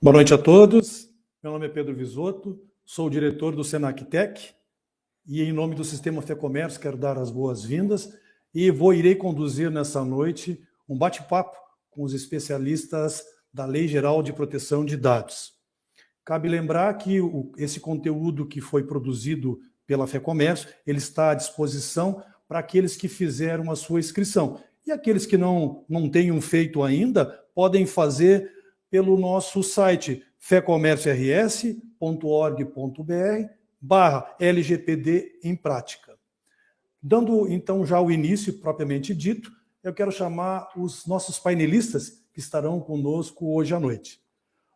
Boa noite a todos. Meu nome é Pedro Visotto, sou o diretor do Senac Tech e, em nome do Sistema Fé Comércio, quero dar as boas-vindas e irei conduzir nessa noite um bate-papo com os especialistas da Lei Geral de Proteção de Dados. Cabe lembrar que esse conteúdo que foi produzido pela Fé Comércio, ele está à disposição para aqueles que fizeram a sua inscrição. E aqueles que não tenham feito ainda, podem fazer pelo nosso site fecomérciors.org.br/LGPD em prática. Dando, então, já o início propriamente dito, eu quero chamar os nossos painelistas que estarão conosco hoje à noite.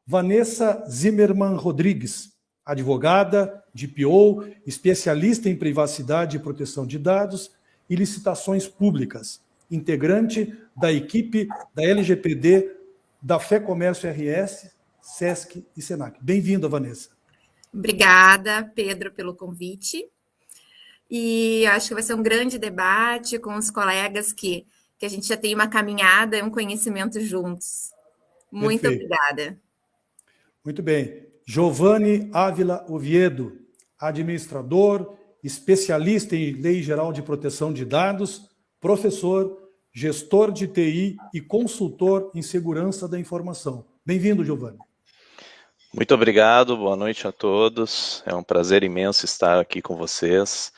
Vanessa Zimmermann Rodrigues, advogada, DPO, especialista em privacidade e proteção de dados e licitações públicas, integrante da equipe da LGPD da Fé Comércio RS, SESC e Senac. Bem-vinda, Vanessa. Obrigada, Pedro, pelo convite. E acho que vai ser um grande debate com os colegas que a gente já tem uma caminhada e um conhecimento juntos. Muito Perfeito. Obrigada. Muito bem. Giovanni Ávila Oviedo, administrador, especialista em Lei Geral de Proteção de Dados, professor, gestor de TI e consultor em segurança da informação. Bem-vindo, Giovanni. Muito obrigado, boa noite a todos. É um prazer imenso estar aqui com vocês,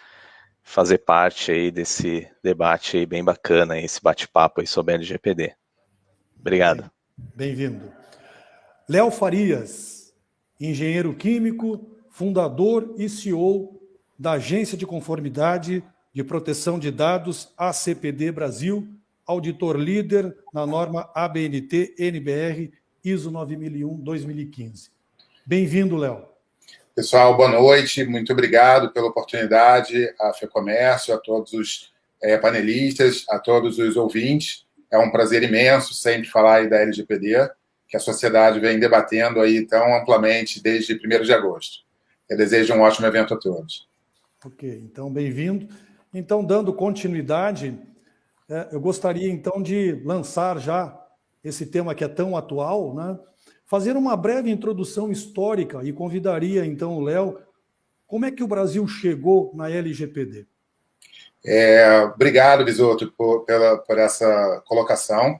fazer parte aí desse debate aí bem bacana, esse bate-papo aí sobre a LGPD. Obrigado. Bem-vindo. Léo Farias, engenheiro químico, fundador e CEO da Agência de Conformidade de Proteção de Dados ACPD Brasil, auditor líder na norma ABNT-NBR ISO 9001-2015. Bem-vindo, Léo. Pessoal, boa noite, muito obrigado pela oportunidade, à Fé Comércio, a todos os panelistas, a todos os ouvintes. É um prazer imenso sempre falar aí da LGPD, que a sociedade vem debatendo aí tão amplamente desde 1º de agosto. Eu desejo um ótimo evento a todos. Ok, então bem-vindo. Então, dando continuidade, eu gostaria então de lançar já esse tema que é tão atual, né? Fazer uma breve introdução histórica e convidaria então o Léo, como é que o Brasil chegou na LGPD? Obrigado, Visotto, por essa colocação.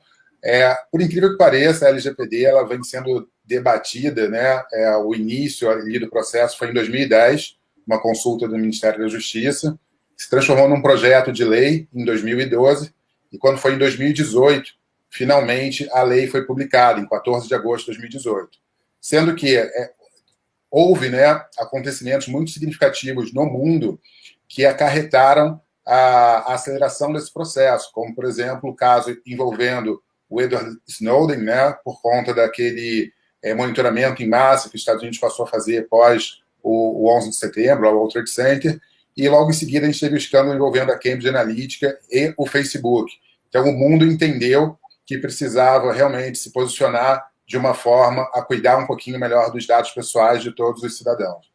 Por incrível que pareça, a LGPD ela vem sendo debatida, né? O início ali do processo foi em 2010, uma consulta do Ministério da Justiça, se transformou num projeto de lei em 2012, e quando foi em 2018, finalmente a lei foi publicada, em 14 de agosto de 2018. Sendo que houve, né, acontecimentos muito significativos no mundo que acarretaram a aceleração desse processo, como, por exemplo, o caso envolvendo o Edward Snowden, né, por conta daquele monitoramento em massa que os Estados Unidos passou a fazer após o 11 de setembro, o World Trade Center, e logo em seguida a gente teve o escândalo envolvendo a Cambridge Analytica e o Facebook. Então o mundo entendeu que precisava realmente se posicionar de uma forma a cuidar um pouquinho melhor dos dados pessoais de todos os cidadãos.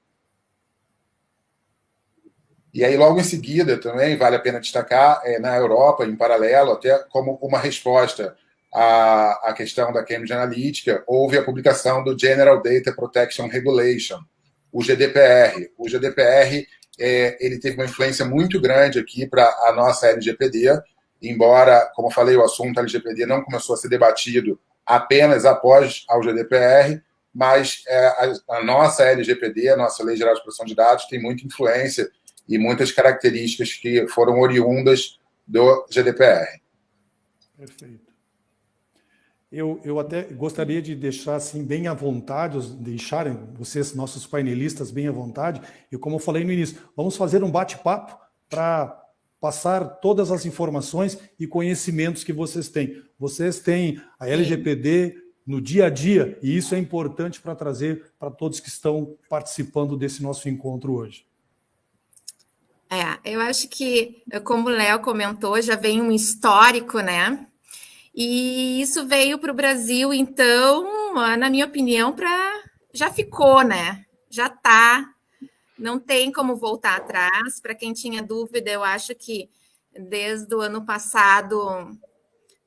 E aí, logo em seguida, também vale a pena destacar, na Europa, em paralelo, até como uma resposta à questão da Cambridge Analytica, houve a publicação do General Data Protection Regulation, o GDPR. O GDPR ele teve uma influência muito grande aqui para a nossa LGPD, embora, como eu falei, o assunto LGPD não começou a ser debatido apenas após ao GDPR, mas a nossa LGPD, a nossa Lei Geral de Proteção de Dados, tem muita influência e muitas características que foram oriundas do GDPR. Perfeito. Eu até gostaria de deixar assim bem à vontade, deixarem vocês, nossos painelistas, bem à vontade, e como eu falei no início, vamos fazer um bate-papo para passar todas as informações e conhecimentos que vocês têm. Vocês têm a LGPD no dia a dia, e isso é importante para trazer para todos que estão participando desse nosso encontro hoje. Eu acho que, como o Léo comentou, já vem um histórico, né? E isso veio para o Brasil, então, na minha opinião, já ficou, né? Já está. Não tem como voltar atrás. Para quem tinha dúvida, eu acho que desde o ano passado,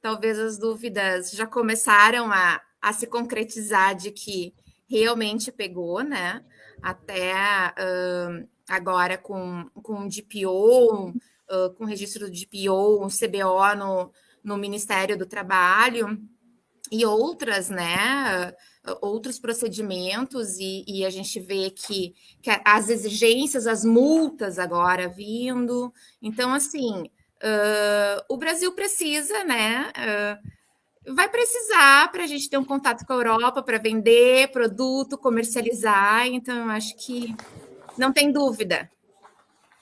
talvez as dúvidas já começaram a se concretizar de que realmente pegou, né? Até agora com o DPO, com o registro do DPO, um CBO no Ministério do Trabalho e outras, né? Outros procedimentos, e a gente vê que as exigências, as multas agora vindo. Então, assim, o Brasil precisa, né? Vai precisar para a gente ter um contato com a Europa para vender produto, comercializar. Então, eu acho que não tem dúvida.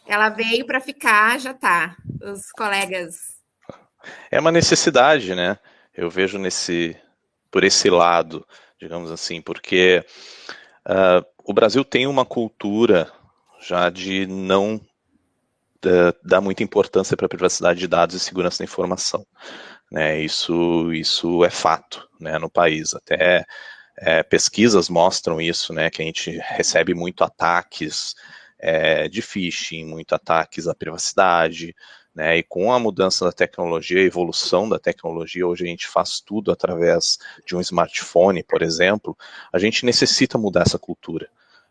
Ela veio para ficar, já está. Os colegas. É uma necessidade, né? Eu vejo por esse lado, digamos assim, porque o Brasil tem uma cultura já de não dar muita importância para a privacidade de dados e segurança da informação. Né? Isso é fato, né, no país. Até pesquisas mostram isso, né, que a gente recebe muito ataques de phishing, muito ataques à privacidade, né, e com a mudança da tecnologia, a evolução da tecnologia, hoje a gente faz tudo através de um smartphone, por exemplo, a gente necessita mudar essa cultura,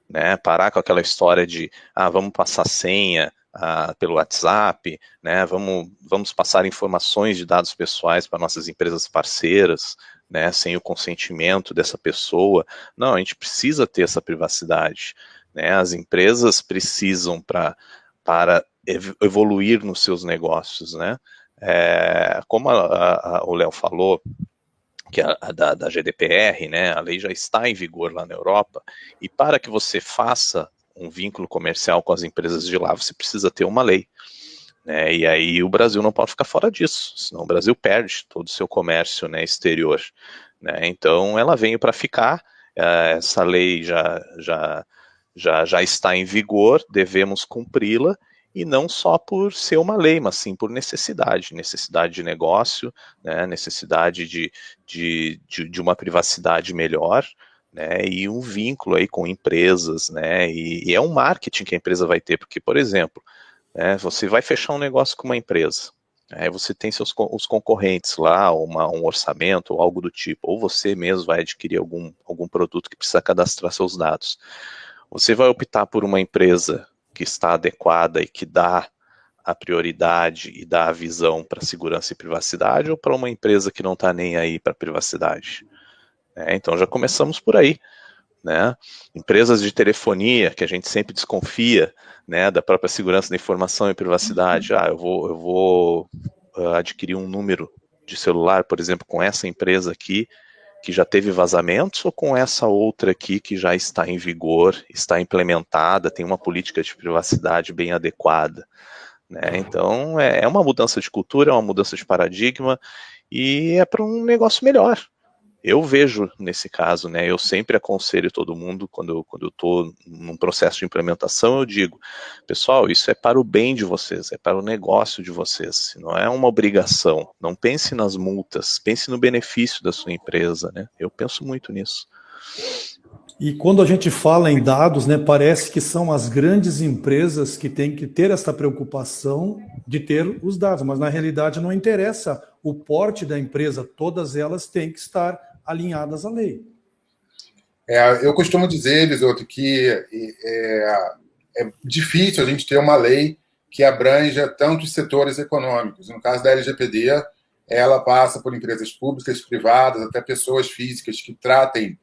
né, parar com aquela história de, vamos passar senha pelo WhatsApp, né, vamos passar informações de dados pessoais para nossas empresas parceiras, né, sem o consentimento dessa pessoa. Não, a gente precisa ter essa privacidade, né, as empresas precisam para evoluir nos seus negócios, né, como o Léo falou, que da GDPR, né, a lei já está em vigor lá na Europa, e para que você faça um vínculo comercial com as empresas de lá, você precisa ter uma lei, né, e aí o Brasil não pode ficar fora disso, senão o Brasil perde todo o seu comércio, né, exterior, né, então ela veio para ficar, essa lei já está em vigor, devemos cumpri-la, e não só por ser uma lei, mas sim por necessidade de negócio, né, necessidade de uma privacidade melhor, né, e um vínculo aí com empresas, né, e é um marketing que a empresa vai ter, porque, por exemplo, né, você vai fechar um negócio com uma empresa, aí você tem os concorrentes lá, um orçamento ou algo do tipo, ou você mesmo vai adquirir algum produto que precisa cadastrar seus dados. Você vai optar por uma empresa que está adequada e que dá a prioridade e dá a visão para segurança e privacidade, ou para uma empresa que não está nem aí para privacidade? Então já começamos por aí, né? Empresas de telefonia, que a gente sempre desconfia, né, da própria segurança da informação e privacidade. Eu vou adquirir um número de celular, por exemplo, com essa empresa aqui, que já teve vazamentos, ou com essa outra aqui que já está em vigor, está implementada, tem uma política de privacidade bem adequada, né? Então é uma mudança de cultura, é uma mudança de paradigma, e é para um negócio melhor. Eu vejo nesse caso, né, eu sempre aconselho todo mundo, quando eu estou num processo de implementação, eu digo, pessoal, isso é para o bem de vocês, é para o negócio de vocês, não é uma obrigação, não pense nas multas, pense no benefício da sua empresa, né, eu penso muito nisso. E quando a gente fala em dados, né, parece que são as grandes empresas que têm que ter essa preocupação de ter os dados, mas na realidade não interessa o porte da empresa, todas elas têm que estar alinhadas à lei. Eu costumo dizer, Visoto, que é difícil a gente ter uma lei que abranja tantos setores econômicos. No caso da LGPD, ela passa por empresas públicas, privadas, até pessoas físicas que tratem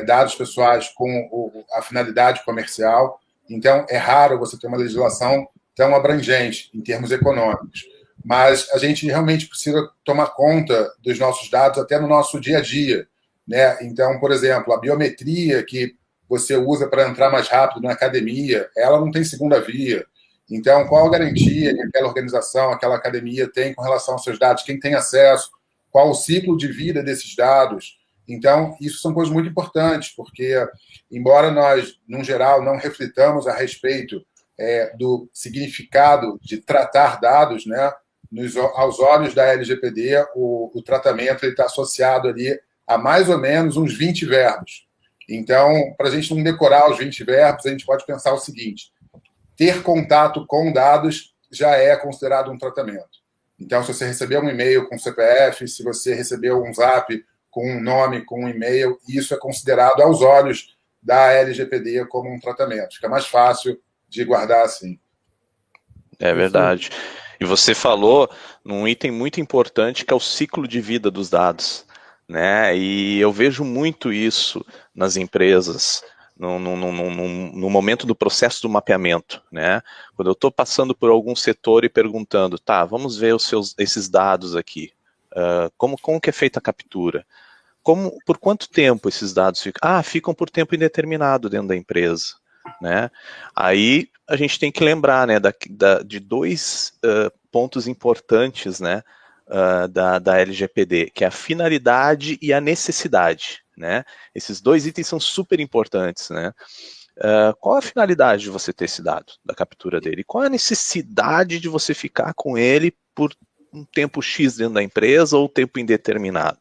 dados pessoais com a finalidade comercial. Então, é raro você ter uma legislação tão abrangente em termos econômicos. Mas a gente realmente precisa tomar conta dos nossos dados até no nosso dia a dia, né? Então, por exemplo, a biometria que você usa para entrar mais rápido na academia, ela não tem segunda via. Então, qual a garantia que aquela organização, aquela academia tem com relação aos seus dados? Quem tem acesso? Qual o ciclo de vida desses dados? Então, isso são coisas muito importantes, porque, embora nós, no geral, não reflitamos a respeito do significado de tratar dados, né? Aos olhos da LGPD, o tratamento está associado ali a mais ou menos uns 20 verbos. Então, para a gente não decorar os 20 verbos, a gente pode pensar o seguinte: ter contato com dados já é considerado um tratamento. Então, se você recebeu um e-mail com CPF, se você recebeu um zap com um nome, com um e-mail, e isso é considerado aos olhos da LGPD como um tratamento. Fica mais fácil de guardar assim. É verdade. E você falou num item muito importante que é o ciclo de vida dos dados, né? E eu vejo muito isso nas empresas no momento do processo do mapeamento, né? Quando eu estou passando por algum setor e perguntando, tá, vamos ver esses dados aqui, como que é feita a captura? Por quanto tempo esses dados ficam? Ficam por tempo indeterminado dentro da empresa, né? Aí a gente tem que lembrar, né, de dois pontos importantes, né, da LGPD, que é a finalidade e a necessidade, né? Esses dois itens são super importantes, né? Qual a finalidade de você ter esse dado, da captura dele? Qual a necessidade de você ficar com ele por um tempo X dentro da empresa ou tempo indeterminado?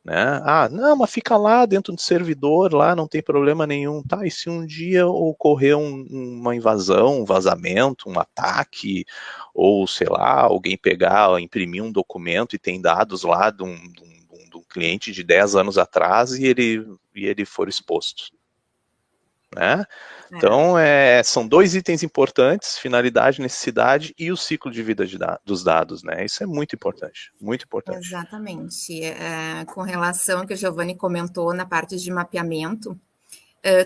Né? Não, mas fica lá dentro do servidor, lá não tem problema nenhum. Tá, e se um dia ocorrer uma invasão, um vazamento, um ataque, ou sei lá, alguém imprimir um documento e tem dados lá de um cliente de 10 anos atrás e ele for exposto, né? Então, são dois itens importantes, finalidade, necessidade e o ciclo de vida dos dados, né? Isso é muito importante, muito importante. Exatamente. Com relação ao que o Giovanni comentou na parte de mapeamento,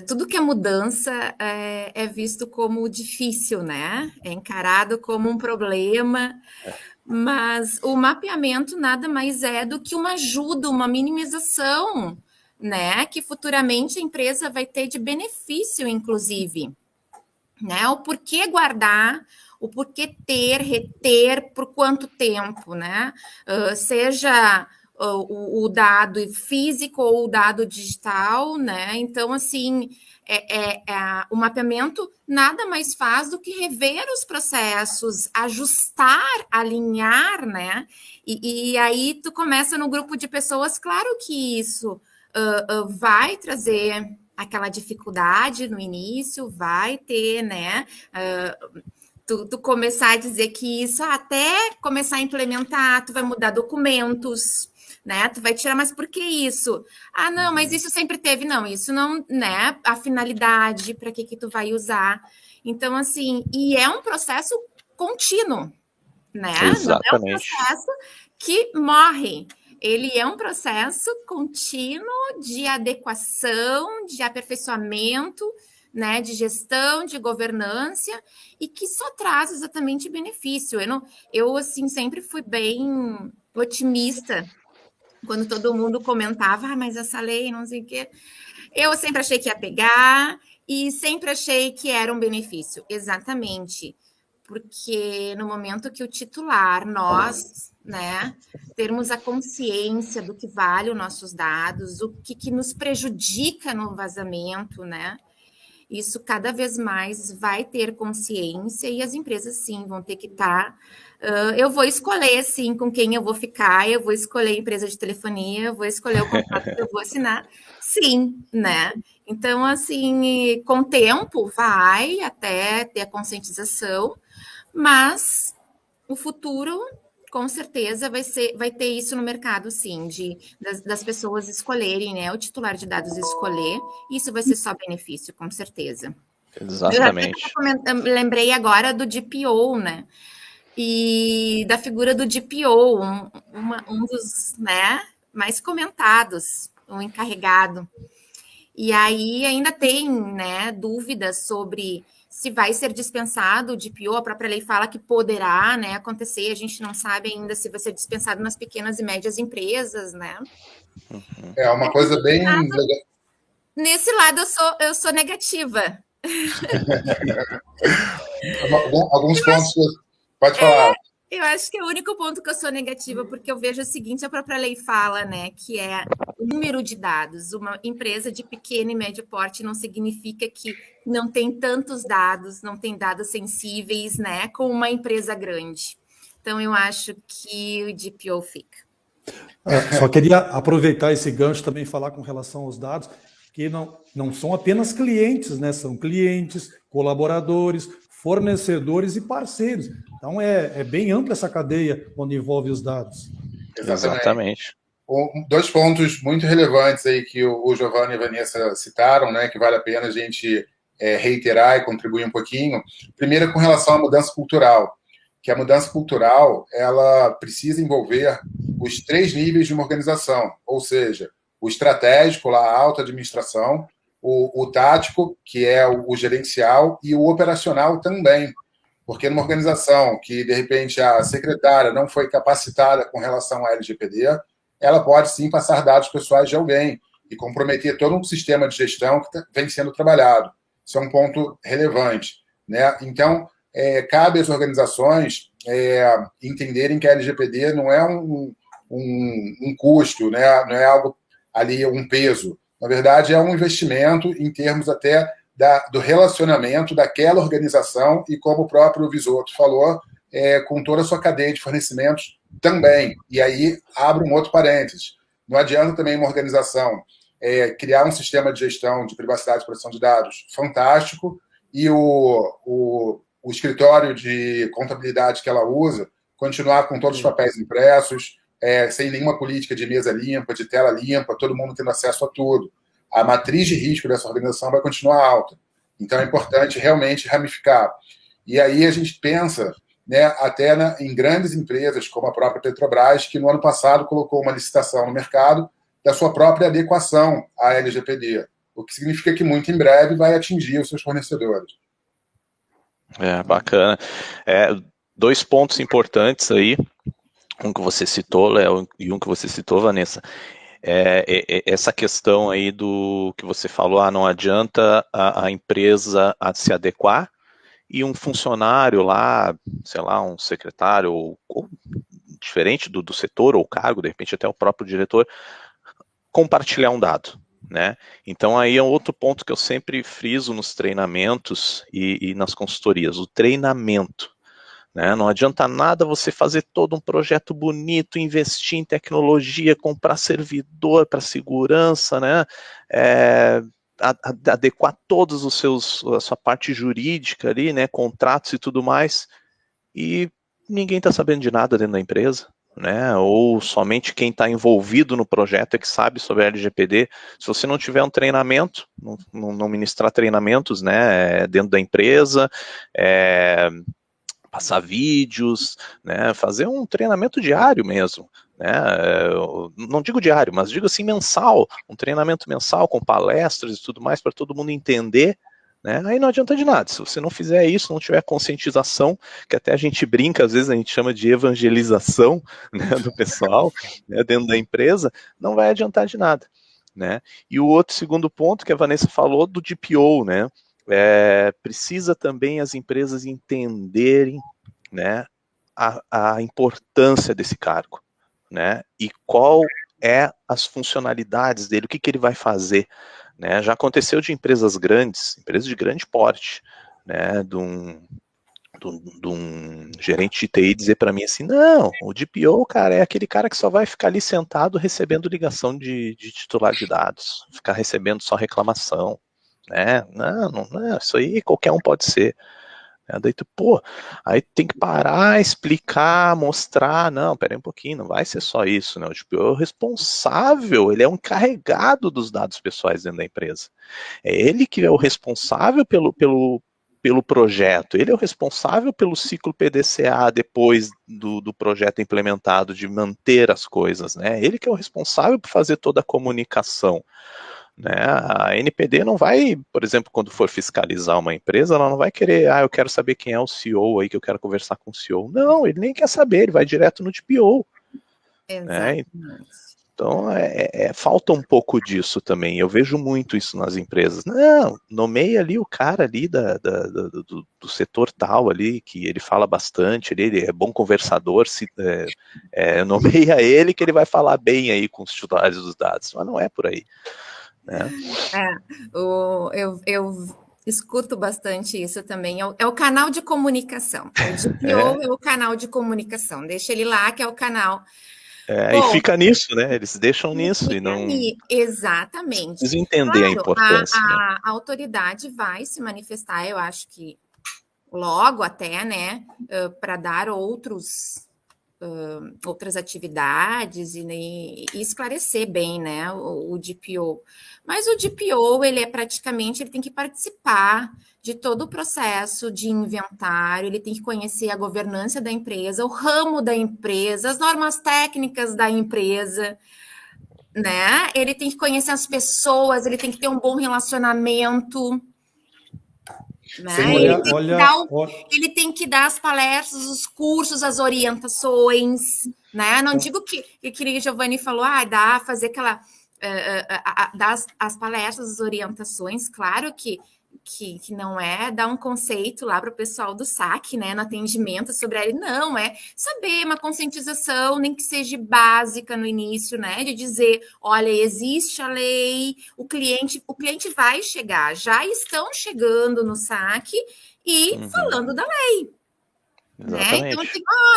tudo que é mudança é visto como difícil, né? É encarado como um problema, mas o mapeamento nada mais é do que uma ajuda, uma minimização, né? Que futuramente a empresa vai ter de benefício, inclusive, né? O porquê guardar, o porquê reter, por quanto tempo, né? Seja o dado físico ou o dado digital, né? Então, assim, o mapeamento nada mais faz do que rever os processos, ajustar, alinhar, né? E aí tu começa no grupo de pessoas, claro que isso vai trazer aquela dificuldade no início, vai ter, né? Tu começar a dizer que isso, até começar a implementar, tu vai mudar documentos, né? Tu vai tirar, mas por que isso? Não, mas isso sempre teve. Não, isso não, né? A finalidade, para que tu vai usar. Então, assim, e é um processo contínuo, né? Exatamente. Não é um processo que morre. Ele é um processo contínuo de adequação, de aperfeiçoamento, né, de gestão, de governança, e que só traz exatamente benefício. Eu assim, sempre fui bem otimista quando todo mundo comentava, mas essa lei, não sei o quê. Eu sempre achei que ia pegar e sempre achei que era um benefício. Exatamente. Porque no momento que o titular, nós, né, termos a consciência do que vale os nossos dados, o que nos prejudica no vazamento, né? Isso cada vez mais vai ter consciência e as empresas, sim, vão ter que estar. Eu vou escolher, sim, com quem eu vou ficar, eu vou escolher a empresa de telefonia, eu vou escolher o contrato que eu vou assinar, sim, né? Então, assim, com o tempo vai até ter a conscientização, mas o futuro, com certeza, vai ter isso no mercado, sim, das pessoas escolherem, né? O titular de dados escolher, isso vai ser só benefício, com certeza. Exatamente. Eu lembrei agora do DPO, né? E da figura do DPO, um dos, né, mais comentados, um encarregado. E aí ainda tem, né, dúvidas sobre se vai ser dispensado o DPO, a própria lei fala que poderá, né, acontecer, a gente não sabe ainda se vai ser dispensado nas pequenas e médias empresas, né? É uma coisa bem legal. Nesse lado eu sou negativa. Alguns pontos. Pode falar. Eu acho que é o único ponto que eu sou negativa, porque eu vejo o seguinte, a própria lei fala, né, que é o número de dados. Uma empresa de pequeno e médio porte não significa que não tem tantos dados, não tem dados sensíveis, né, como uma empresa grande. Então, eu acho que o DPO fica. Só queria aproveitar esse gancho também e falar com relação aos dados, que não são apenas clientes, né? São clientes, colaboradores, fornecedores e parceiros. Então, é bem ampla essa cadeia onde envolve os dados. Exatamente. Dois pontos muito relevantes aí que o Giovanni e a Vanessa citaram, né, que vale a pena a gente reiterar e contribuir um pouquinho. Primeiro, com relação à mudança cultural, que a mudança cultural ela precisa envolver os 3 níveis de uma organização, ou seja, o estratégico, lá, a alta administração, o tático, que é o gerencial, e o operacional também. Porque numa organização que, de repente, a secretária não foi capacitada com relação à LGPD, ela pode sim passar dados pessoais de alguém e comprometer todo um sistema de gestão que vem sendo trabalhado. Isso é um ponto relevante, né? Então, cabe às organizações entenderem que a LGPD não é um custo, né? Não é algo ali, um peso. Na verdade, é um investimento em termos até do relacionamento daquela organização e, como o próprio Visoto falou, com toda a sua cadeia de fornecimentos também. E aí, abro um outro parênteses. Não adianta também uma organização criar um sistema de gestão de privacidade e proteção de dados fantástico e o escritório de contabilidade que ela usa continuar com todos os papéis impressos, sem nenhuma política de mesa limpa, de tela limpa, todo mundo tendo acesso a tudo. A matriz de risco dessa organização vai continuar alta. Então, é importante realmente ramificar. E aí a gente pensa, né, até em grandes empresas, como a própria Petrobras, que no ano passado colocou uma licitação no mercado da sua própria adequação à LGPD, o que significa que muito em breve vai atingir os seus fornecedores. Bacana. 2 pontos importantes aí, um que você citou, Léo, e um que você citou, Vanessa. Essa questão aí do que você falou, não adianta a empresa se adequar e um funcionário lá, sei lá, um secretário ou diferente do setor ou cargo, de repente até o próprio diretor, compartilhar um dado, né? Então aí é um outro ponto que eu sempre friso nos treinamentos e nas consultorias, o treinamento. Né? Não adianta nada você fazer todo um projeto bonito, investir em tecnologia, comprar servidor para segurança, né? Adequar todos a sua parte jurídica ali, né? Contratos e tudo mais, e ninguém está sabendo de nada dentro da empresa, né? Ou somente quem está envolvido no projeto é que sabe sobre a LGPD. Se você não tiver um treinamento, não ministrar treinamentos, né? Dentro da empresa, passar vídeos, né, fazer um treinamento diário mesmo, né, não digo diário, mas digo assim mensal, um treinamento mensal com palestras e tudo mais para todo mundo entender, né, aí não adianta de nada, se você não fizer isso, não tiver conscientização, que até a gente brinca, às vezes a gente chama de evangelização, né, do pessoal, né, dentro da empresa, não vai adiantar de nada, né, e o outro segundo ponto que a Vanessa falou do DPO, né, precisa também as empresas entenderem, né, a importância desse cargo, né, e qual é as funcionalidades dele, o que ele vai fazer, né, já aconteceu de empresas grandes, empresas de grande porte, né, de um gerente de TI dizer para mim assim, não, o DPO, cara, é aquele cara que só vai ficar ali sentado recebendo ligação de titular de dados, ficar recebendo só reclamação, né? Não, isso aí qualquer um pode ser. Daí tu, aí tem que parar, explicar, mostrar, não, peraí um pouquinho, não vai ser só isso, né? O DPO é o responsável, ele é um encarregado dos dados pessoais dentro da empresa. É ele que é o responsável pelo projeto, ele é o responsável pelo ciclo PDCA depois do projeto implementado, de manter as coisas, né? Ele que é o responsável por fazer toda a comunicação. Né? A NPD não vai, por exemplo, quando for fiscalizar uma empresa, ela não vai querer, eu quero saber quem é o CEO aí, que eu quero conversar com o CEO. Não, ele nem quer saber, ele vai direto no DPO. Né? Então, falta um pouco disso também. Eu vejo muito isso nas empresas. Não, nomeia ali o cara ali do setor tal ali, que ele fala bastante, ele é bom conversador, nomeia ele que ele vai falar bem aí com os titulares dos dados. Mas não é por aí. Né? Eu escuto bastante isso também. É o canal de comunicação. O DPO é o canal de comunicação. Deixa ele lá, que é o canal. Bom, e fica nisso, né? Eles deixam nisso e não. Exatamente. Precisa entender a importância. A autoridade vai se manifestar, eu acho que logo até, né? Para dar outros outras atividades e esclarecer bem, né, o DPO. Mas o DPO, ele tem que participar de todo o processo de inventário, ele tem que conhecer a governança da empresa, o ramo da empresa, as normas técnicas da empresa, né? Ele tem que conhecer as pessoas, ele tem que ter um bom relacionamento, né? Ele tem que dar as palestras, os cursos, as orientações, né? Não digo que o Giovanni falou, fazer aquela, dar as palestras, as orientações, claro que não é dar um conceito lá para o pessoal do SAC, né, no atendimento sobre ele, não, é saber uma conscientização, nem que seja básica no início, né, de dizer, olha, existe a lei, o cliente vai chegar, já estão chegando no SAC e falando da lei. Né? Então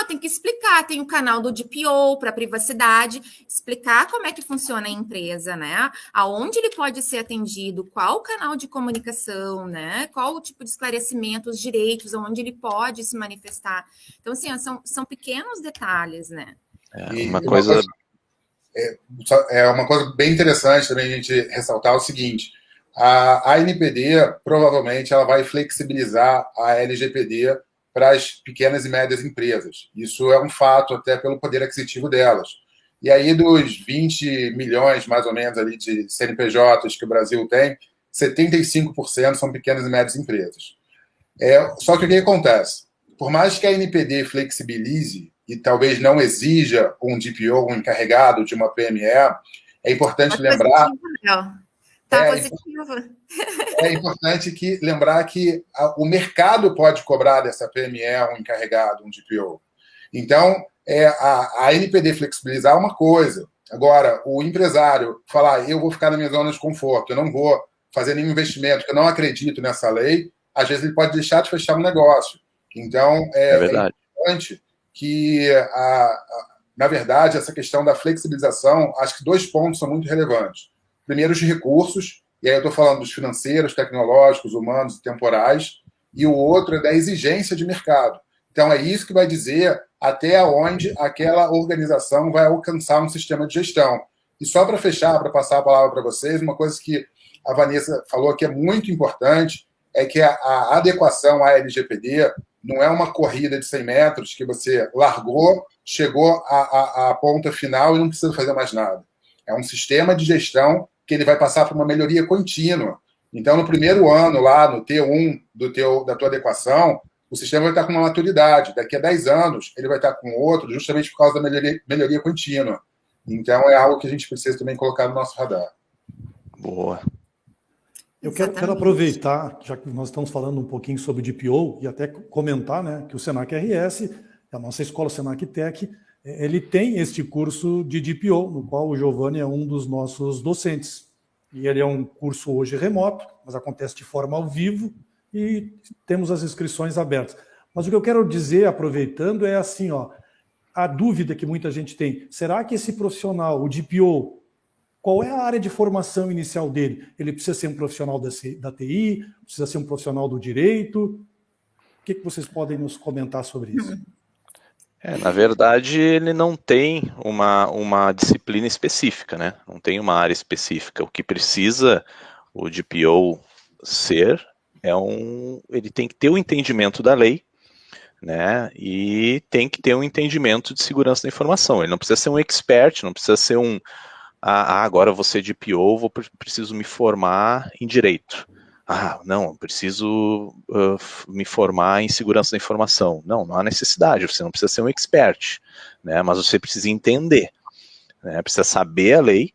tem que explicar, tem o canal do DPO para privacidade, explicar como é que funciona a empresa, né? Aonde ele pode ser atendido, qual o canal de comunicação, né? Qual o tipo de esclarecimento, os direitos, aonde ele pode se manifestar. Então, assim, são pequenos detalhes, né? Uma coisa bem interessante também a gente ressaltar o seguinte: a ANPD provavelmente ela vai flexibilizar a LGPD para as pequenas e médias empresas. Isso é um fato até pelo poder aquisitivo delas. E aí, dos 20 milhões, mais ou menos, ali de CNPJs que o Brasil tem, 75% são pequenas e médias empresas. Só que o que acontece? Por mais que a ANPD flexibilize e talvez não exija um DPO, um encarregado de uma PME, é importante lembrar... positivo. É importante lembrar que o mercado pode cobrar dessa PME um encarregado, um DPO. Então, a ANPD flexibilizar é uma coisa. Agora, o empresário falar, eu vou ficar na minha zona de conforto, eu não vou fazer nenhum investimento, porque eu não acredito nessa lei, às vezes ele pode deixar de fechar um negócio. Então, é importante que, na verdade, essa questão da flexibilização, acho que 2 pontos são muito relevantes. Primeiro, os recursos, e aí eu estou falando dos financeiros, tecnológicos, humanos e temporais, e o outro é da exigência de mercado. Então, é isso que vai dizer até onde aquela organização vai alcançar um sistema de gestão. E só para fechar, para passar a palavra para vocês, uma coisa que a Vanessa falou que é muito importante é que a adequação à LGPD não é uma corrida de 100 metros que você largou, chegou à ponta final e não precisa fazer mais nada. É um sistema de gestão que ele vai passar por uma melhoria contínua. Então, no primeiro ano, lá no T1 da tua adequação, o sistema vai estar com uma maturidade. Daqui a 10 anos, ele vai estar com outro, justamente por causa da melhoria contínua. Então, é algo que a gente precisa também colocar no nosso radar. Boa. Eu quero aproveitar, já que nós estamos falando um pouquinho sobre o DPO, e até comentar, né, que o Senac RS, a nossa escola Senac Tech, ele tem este curso de DPO, no qual o Giovanni é um dos nossos docentes. E ele é um curso hoje remoto, mas acontece de forma ao vivo e temos as inscrições abertas. Mas o que eu quero dizer, aproveitando, é assim, a dúvida que muita gente tem. Será que esse profissional, o DPO, qual é a área de formação inicial dele? Ele precisa ser um profissional da TI? Precisa ser um profissional do direito? O que vocês podem nos comentar sobre isso? Na verdade, ele não tem uma disciplina específica, né? Não tem uma área específica. O que precisa o DPO ser ele tem que ter o entendimento da lei, né? E tem que ter um entendimento de segurança da informação. Ele não precisa ser um expert, não precisa ser agora eu vou ser DPO, preciso me formar em direito. Não, preciso me formar em segurança da informação. Não há necessidade, você não precisa ser um expert, né, mas você precisa entender, né, precisa saber a lei,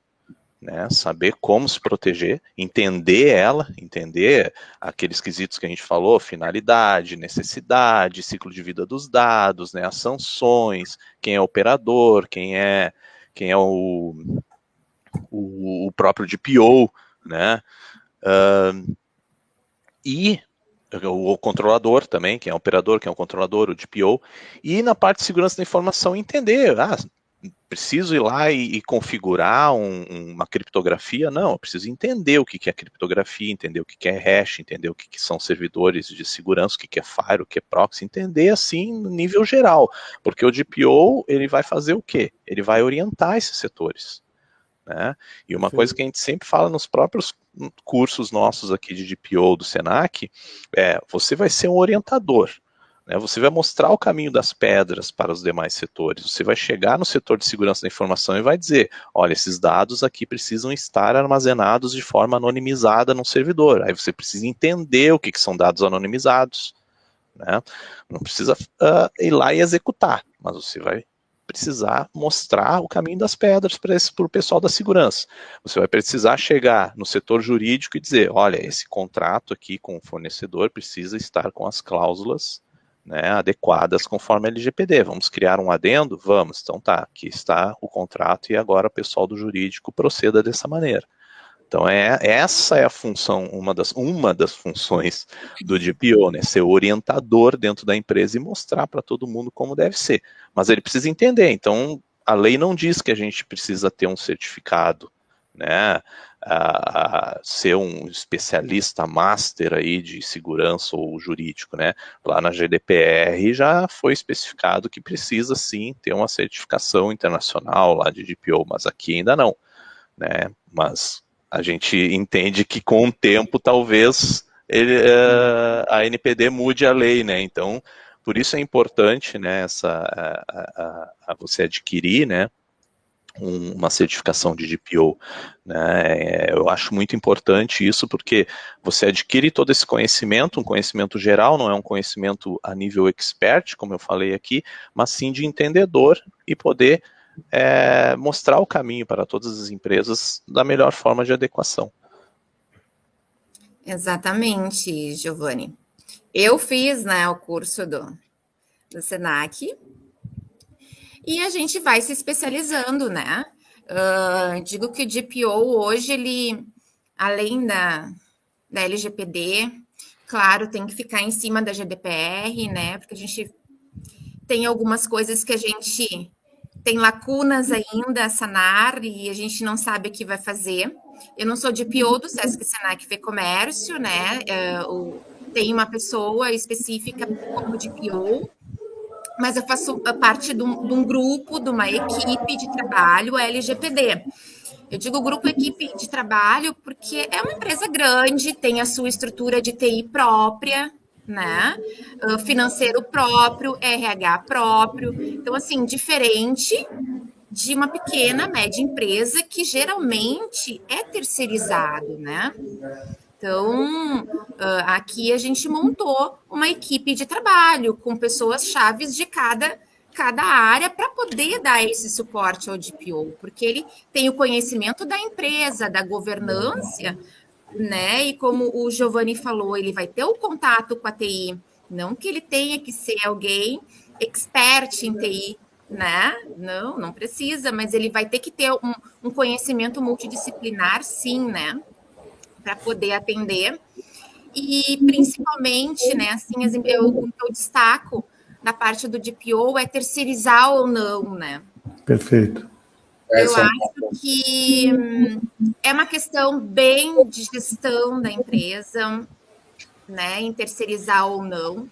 né, saber como se proteger, entender aqueles quesitos que a gente falou, finalidade, necessidade, ciclo de vida dos dados, né, as sanções, quem é o operador, quem é o próprio DPO, né, e o controlador também, quem é o operador, quem é o controlador, o DPO, e na parte de segurança da informação entender, preciso ir lá e configurar uma criptografia? Não, eu preciso entender o que é criptografia, entender o que é hash, entender o que são servidores de segurança, o que é Fire, o que é proxy, entender assim no nível geral, porque o DPO ele vai fazer o quê? Ele vai orientar esses setores, né? E uma coisa que a gente sempre fala nos próprios cursos nossos aqui de DPO do Senac você vai ser um orientador. Você vai mostrar o caminho das pedras para os demais setores. Você vai chegar no setor de segurança da informação e vai dizer, olha, esses dados aqui precisam estar armazenados de forma anonimizada no servidor. Aí você precisa entender o que são dados anonimizados, né? Não precisa ir lá e executar, mas você vai precisar mostrar o caminho das pedras para o pessoal da segurança. Você vai precisar chegar no setor jurídico e dizer, olha, esse contrato aqui com o fornecedor precisa estar com as cláusulas, né, adequadas conforme a LGPD. Vamos criar um adendo? Vamos. Então tá, aqui está o contrato e agora o pessoal do jurídico proceda dessa maneira. Então essa é a função, uma das funções do DPO, né, ser orientador dentro da empresa e mostrar para todo mundo como deve ser. Mas ele precisa entender. Então a lei não diz que a gente precisa ter um certificado, né, ser um especialista master aí de segurança ou jurídico, né? Lá na GDPR já foi especificado que precisa sim ter uma certificação internacional lá de DPO, mas aqui ainda não, né? Mas a gente entende que com o tempo talvez a NPD mude a lei, né? Então, por isso é importante, né, você adquirir, né, uma certificação de DPO, né? Eu acho muito importante isso, porque você adquire todo esse conhecimento, um conhecimento geral, não é um conhecimento a nível expert, como eu falei aqui, mas sim de entendedor e poder mostrar o caminho para todas as empresas da melhor forma de adequação. Exatamente, Giovanni. Eu fiz, né, o curso do Senac, e a gente vai se especializando, né? Digo que o DPO hoje, ele, além da LGPD, claro, tem que ficar em cima da GDPR, né? Porque a gente tem algumas coisas que a gente tem lacunas ainda a sanar e a gente não sabe o que vai fazer. Eu não sou DPO do Sesc Senac FEComércio, né? Tem uma pessoa específica como DPO, mas eu faço parte de um grupo, de uma equipe de trabalho LGPD. Eu digo grupo equipe de trabalho porque é uma empresa grande, tem a sua estrutura de TI própria, né? Financeiro próprio, RH próprio. Então, assim, diferente de uma pequena, média empresa que geralmente é terceirizado, né? Então, aqui a gente montou uma equipe de trabalho com pessoas chaves de cada área para poder dar esse suporte ao DPO, porque ele tem o conhecimento da empresa, da governança, né? E como o Giovanni falou, ele vai ter o contato com a TI, não que ele tenha que ser alguém expert em TI, né? Não precisa, mas ele vai ter que ter um conhecimento multidisciplinar, sim, né? Para poder atender. E principalmente, né, assim, eu destaco na parte do DPO é terceirizar ou não, né? Perfeito. Eu acho que é uma questão bem de gestão da empresa, né, em terceirizar ou não.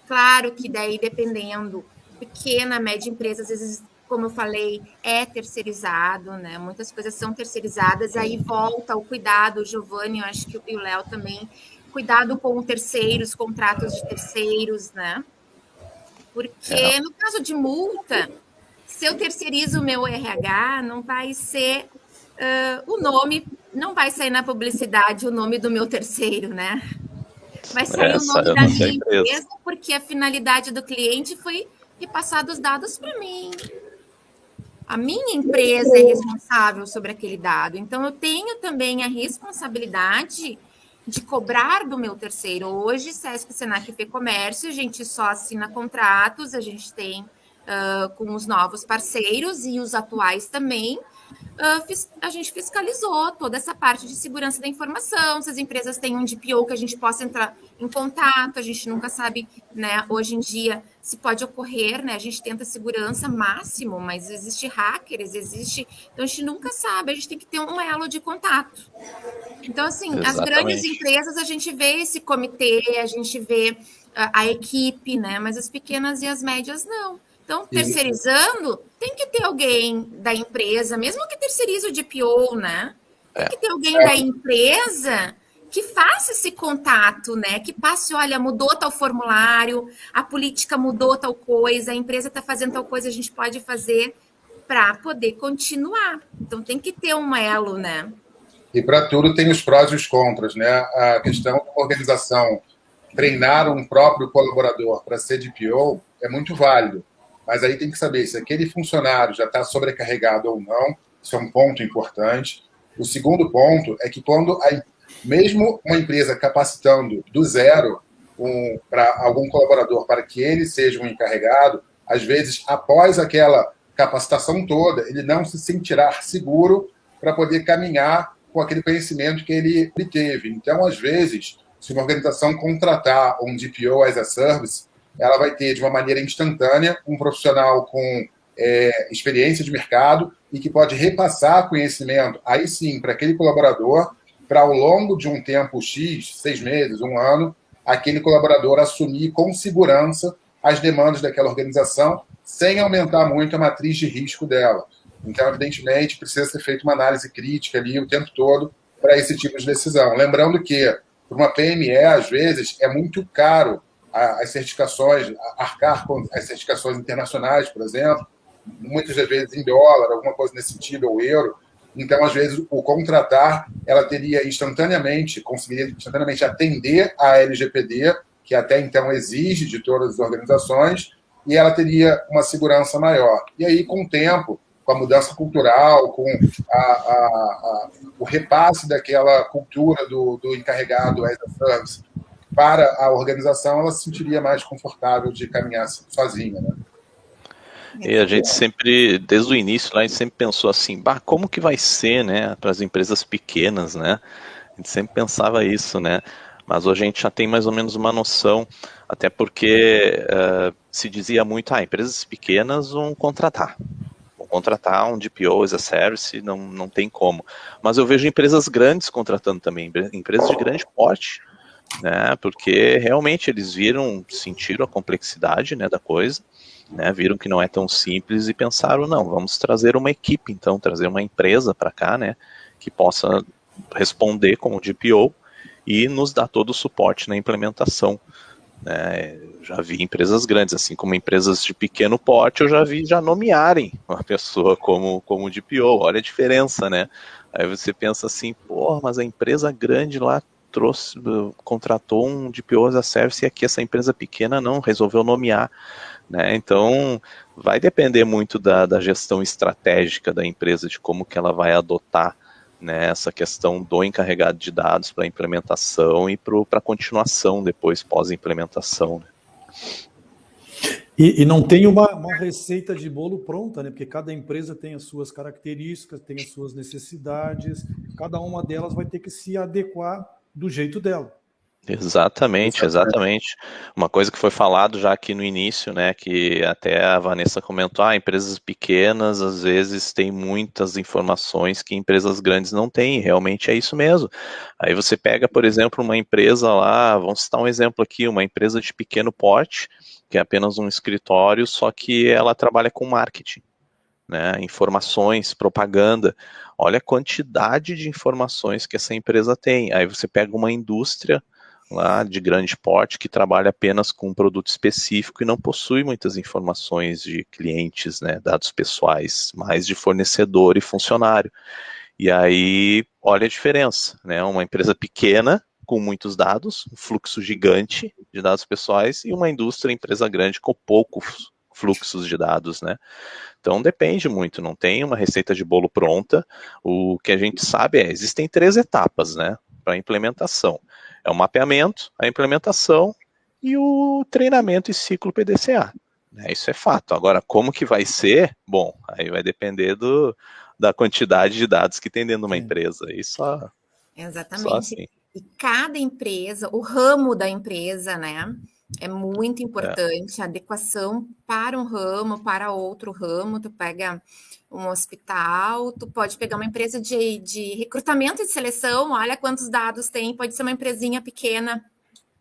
Claro que daí, dependendo, pequena, média empresa, às vezes, como eu falei, é terceirizado, né? Muitas coisas são terceirizadas, aí volta o cuidado, o Giovanni, eu acho que o Léo também, cuidado com terceiros, contratos de terceiros, né? Porque no caso de multa, se eu terceirizo o meu RH, não vai ser o nome, não vai sair na publicidade o nome do meu terceiro, né? Vai sair o nome da minha empresa, porque a finalidade do cliente foi repassar os dados para mim. A minha empresa é responsável sobre aquele dado. Então, eu tenho também a responsabilidade de cobrar do meu terceiro. Hoje, Sesc, Senac e FEComércio, a gente só assina contratos, a gente tem com os novos parceiros e os atuais também, a gente fiscalizou toda essa parte de segurança da informação, se as empresas têm um DPO que a gente possa entrar em contato, a gente nunca sabe, né, hoje em dia, se pode ocorrer, né, a gente tenta segurança máximo, mas existe hackers, então a gente nunca sabe, a gente tem que ter um elo de contato. Então, assim, as grandes empresas, a gente vê esse comitê, a gente vê a equipe, né, mas as pequenas e as médias, não. Então, terceirizando, tem que ter alguém da empresa, mesmo que terceirize o DPO, né? Tem que ter alguém da empresa que faça esse contato, né? Que passe, olha, mudou tal formulário, a política mudou tal coisa, a empresa está fazendo tal coisa, a gente pode fazer para poder continuar. Então, tem que ter um elo, né? E para tudo tem os prós e os contras, né? A questão da organização, treinar um próprio colaborador para ser DPO é muito válido. Mas aí tem que saber se aquele funcionário já está sobrecarregado ou não. Isso é um ponto importante. O segundo ponto é que quando, mesmo uma empresa capacitando do zero para algum colaborador para que ele seja um encarregado, às vezes, após aquela capacitação toda, ele não se sentirá seguro para poder caminhar com aquele conhecimento que ele teve. Então, às vezes, se uma organização contratar um DPO as a service, ela vai ter, de uma maneira instantânea, um profissional com experiência de mercado e que pode repassar conhecimento, aí sim, para aquele colaborador, para ao longo de um tempo X, 6 meses, 1 ano, aquele colaborador assumir com segurança as demandas daquela organização, sem aumentar muito a matriz de risco dela. Então, evidentemente, precisa ser feita uma análise crítica ali o tempo todo para esse tipo de decisão. Lembrando que, para uma PME, às vezes, é muito caro as certificações, arcar com as certificações internacionais, por exemplo, muitas das vezes em dólar, alguma coisa nesse sentido, ou euro. Então, às vezes, o contratar, ela teria conseguiria instantaneamente atender a LGPD, que até então exige de todas as organizações, e ela teria uma segurança maior. E aí, com o tempo, com a mudança cultural, com o repasse daquela cultura do encarregado as a service para a organização, ela se sentiria mais confortável de caminhar sozinha, né? E a gente sempre, desde o início lá, a gente sempre pensou assim, como que vai ser, né, para as empresas pequenas, né? A gente sempre pensava isso, né? Mas hoje a gente já tem mais ou menos uma noção, até porque se dizia muito, empresas pequenas vão contratar um DPO as a service, não tem como. Mas eu vejo empresas grandes contratando também, empresas de grande porte, né, porque realmente eles sentiram a complexidade, né, da coisa, né, viram que não é tão simples e pensaram, não, vamos trazer uma equipe, então, trazer uma empresa para cá, né, que possa responder como DPO e nos dar todo o suporte na implementação. Né, já vi empresas grandes, assim como empresas de pequeno porte, eu já vi nomearem uma pessoa como DPO, olha a diferença, né? Aí você pensa assim, mas a empresa grande lá contratou um DPO as a service e aqui essa empresa pequena não, resolveu nomear, né? Então, vai depender muito da gestão estratégica da empresa, de como que ela vai adotar, né, essa questão do encarregado de dados para a implementação e para a continuação depois, pós-implementação. Né? E não tem uma receita de bolo pronta, né? Porque cada empresa tem as suas características, tem as suas necessidades, cada uma delas vai ter que se adequar do jeito dela. Exatamente. Uma coisa que foi falado já aqui no início, né, que até a Vanessa comentou, empresas pequenas às vezes têm muitas informações que empresas grandes não têm, realmente é isso mesmo. Aí você pega, por exemplo, uma empresa lá, vamos citar um exemplo aqui, uma empresa de pequeno porte, que é apenas um escritório, só que ela trabalha com marketing, né, informações, propaganda. Olha a quantidade de informações que essa empresa tem. Aí você pega uma indústria lá de grande porte que trabalha apenas com um produto específico e não possui muitas informações de clientes, né, dados pessoais, mais de fornecedor e funcionário. E aí, olha a diferença, né, uma empresa pequena com muitos dados, um fluxo gigante de dados pessoais e uma indústria, empresa grande com poucos fluxos de dados, né. Então depende muito, não tem uma receita de bolo pronta. O que a gente sabe existem 3 etapas, né, para a implementação. É o mapeamento, a implementação e o treinamento e ciclo PDCA. Isso é fato. Agora, como que vai ser? Bom, aí vai depender da quantidade de dados que tem dentro de uma empresa. E só Exatamente. assim. E cada empresa, o ramo da empresa, né? É muito importante a adequação para um ramo, para outro ramo. Tu pega um hospital, tu pode pegar uma empresa de recrutamento e de seleção, olha quantos dados tem, pode ser uma empresinha pequena.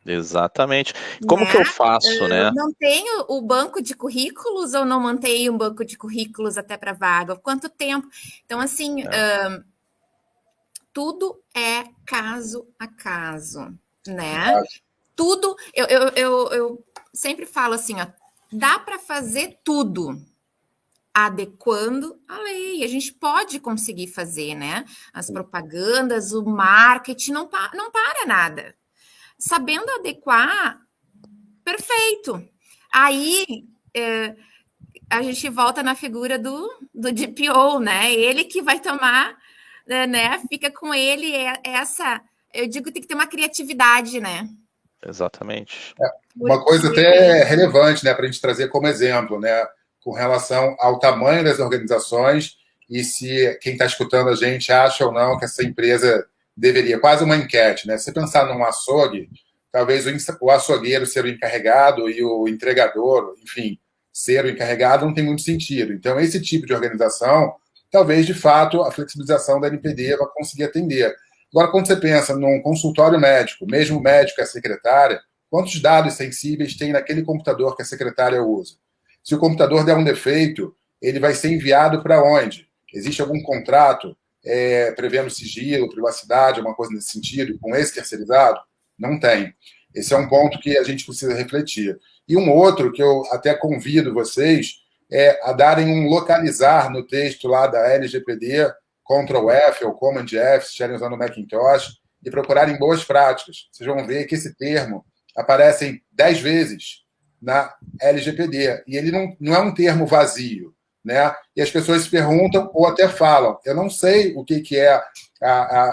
Exatamente. Como que eu faço, né? Mantenho o banco de currículos ou não mantenho um banco de currículos até para vaga? Quanto tempo? Então, assim, tudo é caso a caso, né? Tudo, eu sempre falo assim, ó, dá para fazer tudo adequando a lei. A gente pode conseguir fazer, né? As propagandas, o marketing, não para nada. Sabendo adequar, perfeito. Aí a gente volta na figura do DPO, né? Ele que vai tomar, né? Fica com ele eu digo que tem que ter uma criatividade, né? Exatamente. Uma coisa até relevante, né, para a gente trazer como exemplo, né, com relação ao tamanho das organizações e se quem está escutando a gente acha ou não que essa empresa deveria, quase uma enquete, né? Se você pensar num açougue, talvez o açougueiro ser o encarregado e o entregador, enfim, ser o encarregado não tem muito sentido. Então, esse tipo de organização, talvez, de fato, a flexibilização da NPD vai conseguir atender. Agora, quando você pensa num consultório médico, mesmo o médico é a secretária, quantos dados sensíveis tem naquele computador que a secretária usa? Se o computador der um defeito, ele vai ser enviado para onde? Existe algum contrato prevendo sigilo, privacidade, alguma coisa nesse sentido, com esse terceirizado? Não tem. Esse é um ponto que a gente precisa refletir. E um outro que eu até convido vocês a darem um localizar no texto lá da LGPD, Ctrl F ou Command F, se estiverem usando o Macintosh, e procurarem boas práticas. Vocês vão ver que esse termo aparece 10 vezes na LGPD. E ele não é um termo vazio, né? E as pessoas se perguntam ou até falam, eu não sei o que é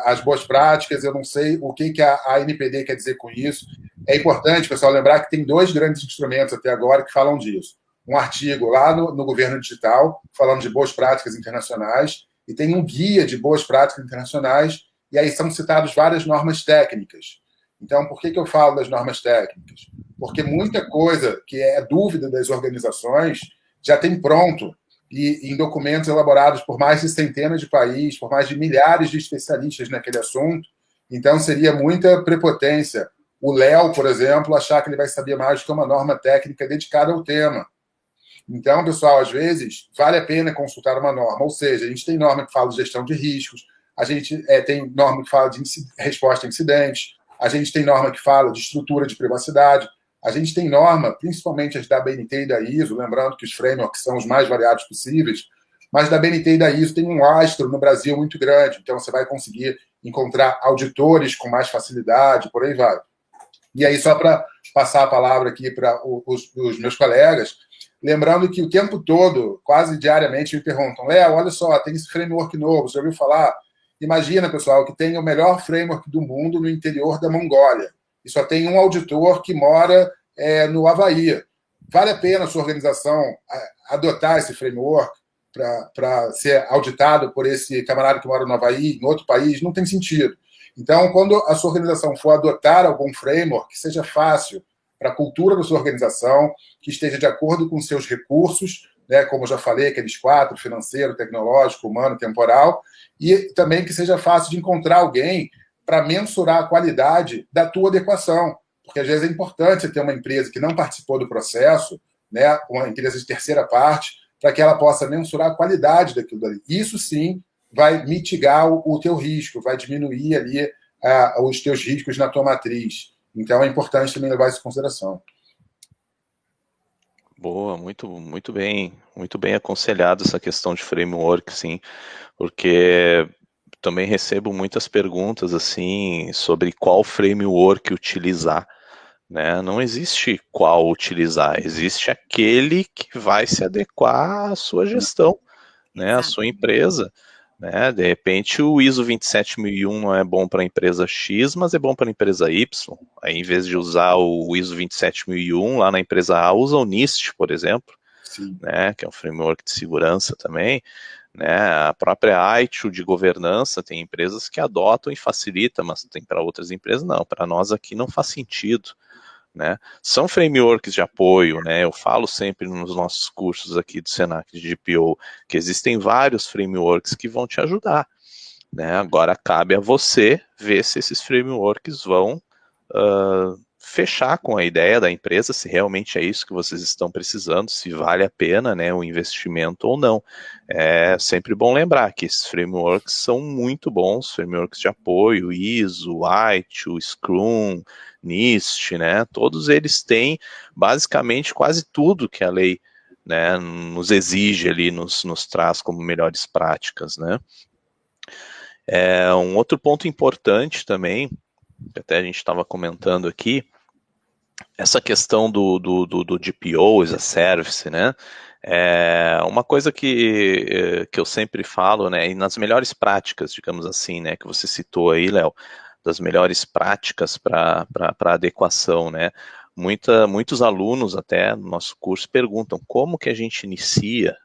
as boas práticas, eu não sei o que a NPD quer dizer com isso. É importante, pessoal, lembrar que tem 2 grandes instrumentos até agora que falam disso. Um artigo lá no Governo Digital, falando de boas práticas internacionais, e tem um guia de boas práticas internacionais, e aí são citadas várias normas técnicas. Então, por que eu falo das normas técnicas? Porque muita coisa que é dúvida das organizações já tem pronto, e em documentos elaborados por mais de centenas de países, por mais de milhares de especialistas naquele assunto. Então, seria muita prepotência o Léo, por exemplo, achar que ele vai saber mais do que uma norma técnica dedicada ao tema. Então, pessoal, às vezes, vale a pena consultar uma norma. Ou seja, a gente tem norma que fala de gestão de riscos, a gente tem norma que fala de resposta a incidentes, a gente tem norma que fala de estrutura de privacidade, a gente tem norma, principalmente as da BNT e da ISO, lembrando que os frameworks são os mais variados possíveis, mas da BNT e da ISO tem um lastro no Brasil muito grande, então você vai conseguir encontrar auditores com mais facilidade, por aí vai. E aí, só para passar a palavra aqui para os meus colegas, lembrando que o tempo todo, quase diariamente, me perguntam, Léo, olha só, tem esse framework novo, você já ouviu falar? Imagina, pessoal, que tem o melhor framework do mundo no interior da Mongólia, e só tem um auditor que mora no Havaí. Vale a pena a sua organização adotar esse framework para ser auditado por esse camarada que mora no Havaí, em outro país? Não tem sentido. Então, quando a sua organização for adotar algum framework, que seja fácil para a cultura da sua organização, que esteja de acordo com seus recursos, né, como eu já falei, aqueles 4, financeiro, tecnológico, humano, temporal, e também que seja fácil de encontrar alguém para mensurar a qualidade da tua adequação. Porque, às vezes, é importante você ter uma empresa que não participou do processo, né, uma empresa de terceira parte, para que ela possa mensurar a qualidade daquilo dali. Isso, sim, vai mitigar o teu risco, vai diminuir ali os teus riscos na tua matriz. Então, é importante também levar isso em consideração. Boa, muito bem aconselhado essa questão de framework, sim, porque também recebo muitas perguntas assim sobre qual framework utilizar, né? Não existe qual utilizar, existe aquele que vai se adequar à sua gestão, né? À sua empresa, né? De repente o ISO 27001 não é bom para a empresa X, mas é bom para a empresa Y. Aí, em vez de usar o ISO 27001 lá na empresa A, usa o NIST, por exemplo, né? Que é um framework de segurança também. né? A própria ITIL de governança, tem empresas que adotam e facilitam, mas tem para outras empresas não. Para nós aqui não faz sentido, né? São frameworks de apoio, né? Eu falo sempre nos nossos cursos aqui do Senac de GPO que existem vários frameworks que vão te ajudar, né? Agora cabe a você ver se esses frameworks vão fechar com a ideia da empresa, se realmente é isso que vocês estão precisando, se vale a pena, né, o investimento ou não. É sempre bom lembrar que esses frameworks são muito bons, frameworks de apoio, ISO, ITIL, Scrum, NIST, né, todos eles têm basicamente quase tudo que a lei, né, nos exige ali, nos traz como melhores práticas, né. Um outro ponto importante também, que até a gente estava comentando aqui, essa questão do GPO as a service, né? Uma coisa que eu sempre falo, né? E nas melhores práticas, digamos assim, né? Que você citou aí, Léo, das melhores práticas para adequação, né? Muitos alunos até no nosso curso perguntam como que a gente inicia,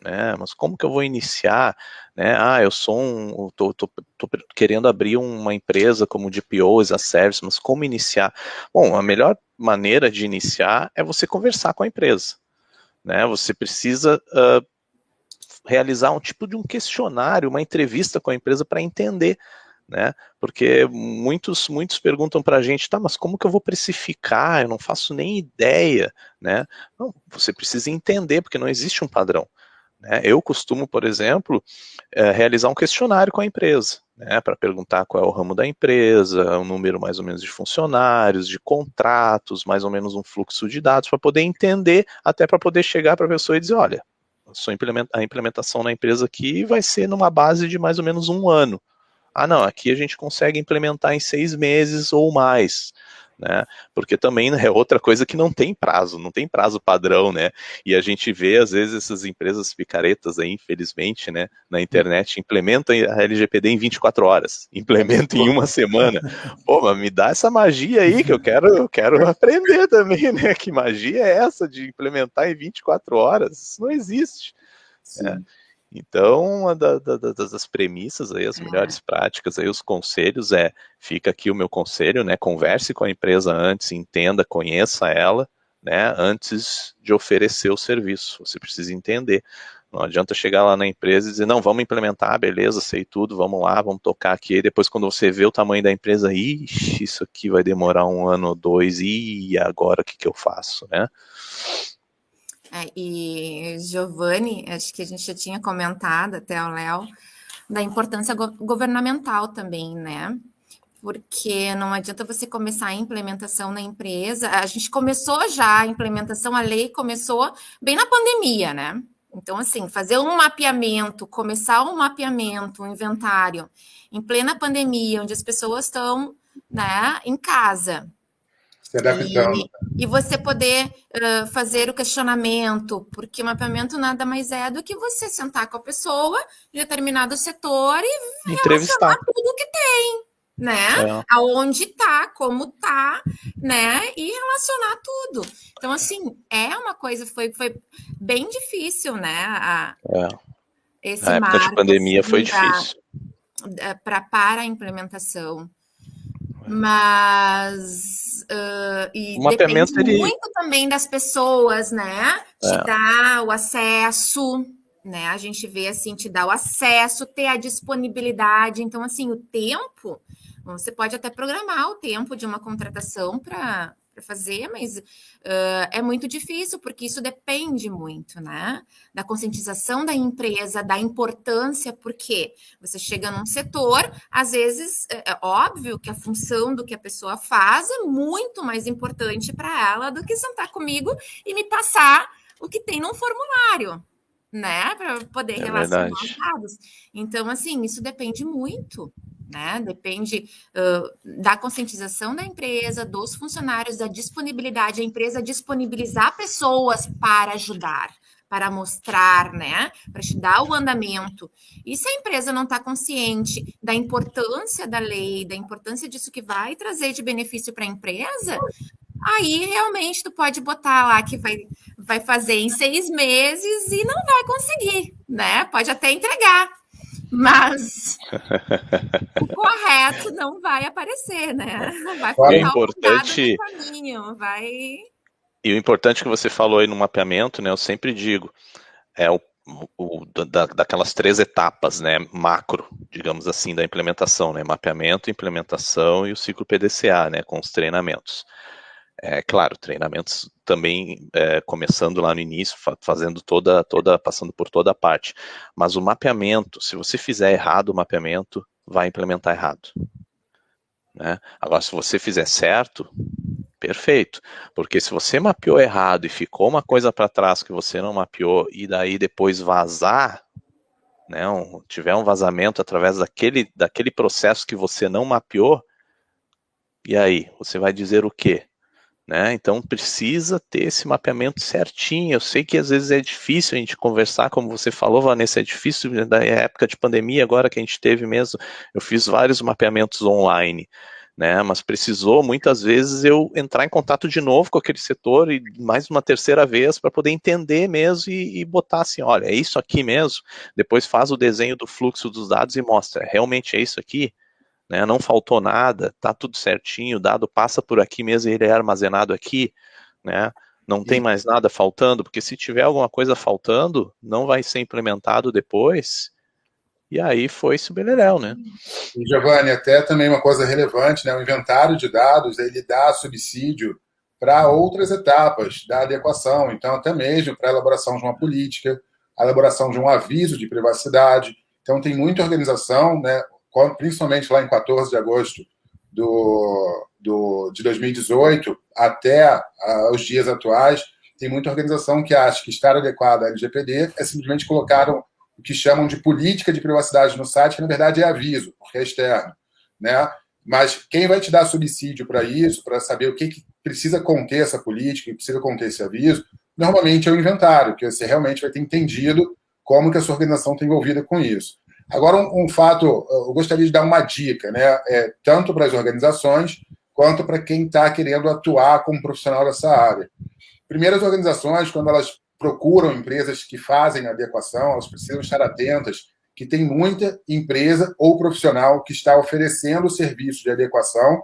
né? Mas como que eu vou iniciar, né? Eu sou tô querendo abrir uma empresa como GPO as a service, mas como iniciar? Bom, a melhor maneira de iniciar é você conversar com a empresa, né? Você precisa realizar um tipo de um questionário, uma entrevista com a empresa para entender, né? Porque muitos perguntam para a gente, tá, mas como que eu vou precificar? Eu não faço nem ideia, né? Não, você precisa entender, porque não existe um padrão, né? Eu costumo, por exemplo, realizar um questionário com a empresa, né, para perguntar qual é o ramo da empresa, o número mais ou menos de funcionários, de contratos, mais ou menos um fluxo de dados, para poder entender, até para poder chegar para a pessoa e dizer, olha, a implementação na empresa aqui vai ser numa base de mais ou menos 1 ano. Não, aqui a gente consegue implementar em 6 meses ou mais, né? Porque também é outra coisa que não tem prazo padrão, né? E a gente vê, às vezes, essas empresas picaretas aí, infelizmente, né, na internet, implementam a LGPD em 24 horas, implementam em 1 semana. Pô, mas me dá essa magia aí que eu quero aprender também, né? Que magia é essa de implementar em 24 horas? Isso não existe. Né? Então, uma das premissas aí, as melhores práticas aí, os conselhos fica aqui o meu conselho, né, converse com a empresa antes, entenda, conheça ela, né, antes de oferecer o serviço, você precisa entender. Não adianta chegar lá na empresa e dizer, não, vamos implementar, beleza, sei tudo, vamos lá, vamos tocar aqui, e depois quando você vê o tamanho da empresa, ixi, isso aqui vai demorar 1 ano ou 2, e agora o que eu faço, né? E Giovanni, acho que a gente já tinha comentado, até o Léo, da importância governamental também, né? Porque não adianta você começar a implementação na empresa. A gente começou já a implementação, a lei começou bem na pandemia, né? Então, assim, fazer um mapeamento, começar um mapeamento, um inventário, em plena pandemia, onde as pessoas estão, né, em casa. Se adaptando. E você poder fazer o questionamento, porque o mapeamento nada mais é do que você sentar com a pessoa de determinado setor e entrevistar tudo que tem, né? Aonde tá, como tá, né? E relacionar tudo. Então, assim, é uma coisa, foi bem difícil, né? Esse a época de pandemia foi difícil. Para a implementação. Mas e depende muito também das pessoas, né? Te dá o acesso, né? A gente vê assim, te dá o acesso, ter a disponibilidade. Então, assim, o tempo, você pode até programar o tempo de uma contratação para fazer, mas é muito difícil, porque isso depende muito, né? Da conscientização da empresa, da importância, porque você chega num setor, às vezes é óbvio que a função do que a pessoa faz é muito mais importante para ela do que sentar comigo e me passar o que tem num formulário, né? Para poder relacionar os dados. Então, assim, isso depende muito. Né? Depende da conscientização da empresa, dos funcionários, da disponibilidade, a empresa disponibilizar pessoas para ajudar, para mostrar, né? Para te dar o andamento. E se a empresa não está consciente da importância da lei, da importância disso que vai trazer de benefício para a empresa, aí realmente tu pode botar lá que vai fazer em 6 meses e não vai conseguir, né? Pode até entregar, mas o correto não vai aparecer, né? Vai E ficar importante, no caminho, vai... e o importante que você falou aí no mapeamento, né? Eu sempre digo, é daquelas 3 etapas, né, macro, digamos assim, da implementação, né, mapeamento, implementação e o ciclo PDCA, né, com os treinamentos. Claro, treinamentos também começando lá no início, fazendo passando por toda a parte, mas o mapeamento, se você fizer errado o mapeamento, vai implementar errado, né? Agora, se você fizer certo, perfeito, porque se você mapeou errado e ficou uma coisa para trás que você não mapeou e daí depois vazar, né, tiver um vazamento através daquele processo que você não mapeou, e aí, você vai dizer o quê? Né? Então precisa ter esse mapeamento certinho. Eu sei que às vezes é difícil a gente conversar, como você falou, Vanessa, é difícil da época de pandemia agora que a gente teve mesmo, eu fiz vários mapeamentos online, né? Mas precisou muitas vezes eu entrar em contato de novo com aquele setor e mais uma terceira vez para poder entender mesmo e botar assim, olha, é isso aqui mesmo, depois faz o desenho do fluxo dos dados e mostra, realmente é isso aqui? Né, não faltou nada, tá tudo certinho, o dado passa por aqui mesmo e ele é armazenado aqui, né? Não tem mais nada faltando, porque se tiver alguma coisa faltando, não vai ser implementado depois, e aí foi-se o beleléu, né? E, Giovanni, até também uma coisa relevante, né? O inventário de dados, ele dá subsídio para outras etapas da adequação, então até mesmo para a elaboração de uma política, a elaboração de um aviso de privacidade. Então tem muita organização, né? Principalmente lá em 14 de agosto de 2018 até os dias atuais, tem muita organização que acha que estar adequada à LGPD é simplesmente colocar o que chamam de política de privacidade no site, que na verdade é aviso, porque é externo, né? Mas quem vai te dar subsídio para isso, para saber o que precisa conter essa política, que precisa conter esse aviso, normalmente é o inventário, que você realmente vai ter entendido como que a sua organização está envolvida com isso. Agora, um fato, eu gostaria de dar uma dica, né? Tanto para as organizações quanto para quem está querendo atuar como profissional dessa área. Primeiro, as organizações, quando elas procuram empresas que fazem adequação, elas precisam estar atentas que tem muita empresa ou profissional que está oferecendo o serviço de adequação,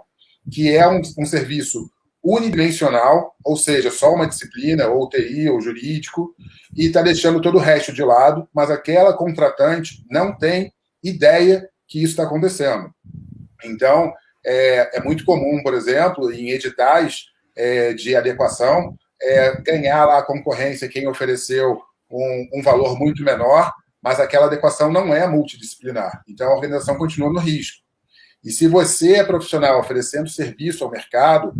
que é um serviço unidimensional, ou seja, só uma disciplina, ou TI, ou jurídico, e está deixando todo o resto de lado, mas aquela contratante não tem ideia que isso está acontecendo. Então, é muito comum, por exemplo, em editais de adequação, ganhar lá a concorrência quem ofereceu um valor muito menor, mas aquela adequação não é multidisciplinar. Então, a organização continua no risco. E se você é profissional oferecendo serviço ao mercado,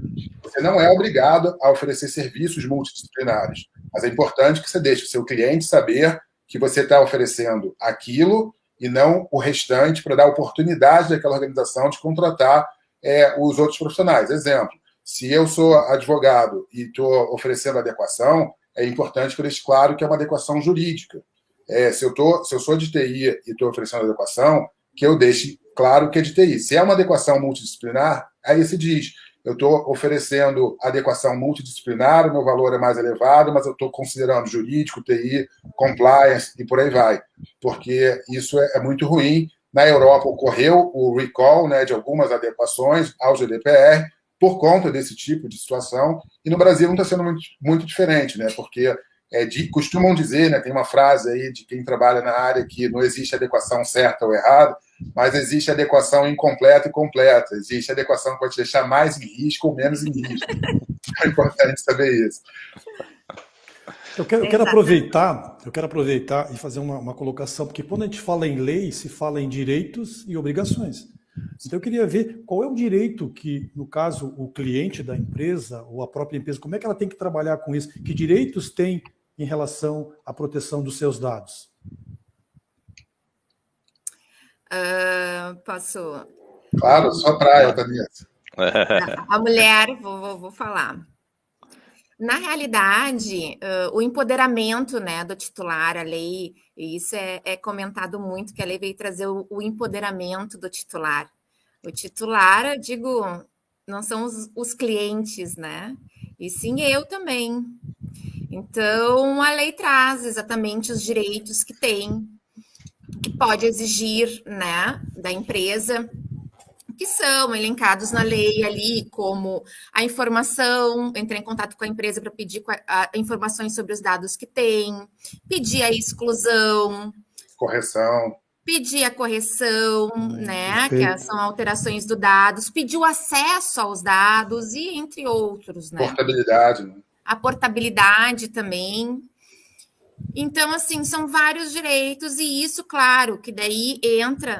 você não é obrigado a oferecer serviços multidisciplinares. Mas é importante que você deixe o seu cliente saber que você está oferecendo aquilo e não o restante, para dar oportunidade daquela organização de contratar os outros profissionais. Exemplo, se eu sou advogado e estou oferecendo adequação, é importante que eu deixe claro que é uma adequação jurídica. Se eu sou de TI e estou oferecendo adequação, que eu deixe claro que é de TI. Se é uma adequação multidisciplinar, aí se diz, eu estou oferecendo adequação multidisciplinar, o meu valor é mais elevado, mas eu estou considerando jurídico, TI, compliance e por aí vai. Porque isso é muito ruim. Na Europa ocorreu o recall, né, de algumas adequações ao GDPR por conta desse tipo de situação, e no Brasil não está sendo muito diferente, né, porque costumam dizer, né, tem uma frase aí de quem trabalha na área que não existe adequação certa ou errada, mas existe adequação incompleta e completa. Existe adequação que pode te deixar mais em risco ou menos em risco. É importante saber isso. Eu quero aproveitar e fazer uma colocação, porque quando a gente fala em lei, se fala em direitos e obrigações. Então eu queria ver qual é o direito que, no caso, o cliente da empresa ou a própria empresa, como é que ela tem que trabalhar com isso? Que direitos tem em relação à proteção dos seus dados? Posso? Claro, só praia, Vanessa. A mulher, vou falar. Na realidade, o empoderamento, né, do titular, a lei, isso é comentado muito, que a lei veio trazer o empoderamento do titular. O titular, eu digo, não são os clientes, né? E sim eu também. Então, a lei traz exatamente os direitos que tem, que pode exigir, né, da empresa, que são elencados na lei ali, como a informação, entrar em contato com a empresa para pedir informações sobre os dados que tem, pedir a exclusão, Correção. pedir a correção, né, que são alterações do dados, pedir o acesso aos dados e entre outros, né? Portabilidade, né? A portabilidade também. Então, assim, são vários direitos, e isso, claro, que daí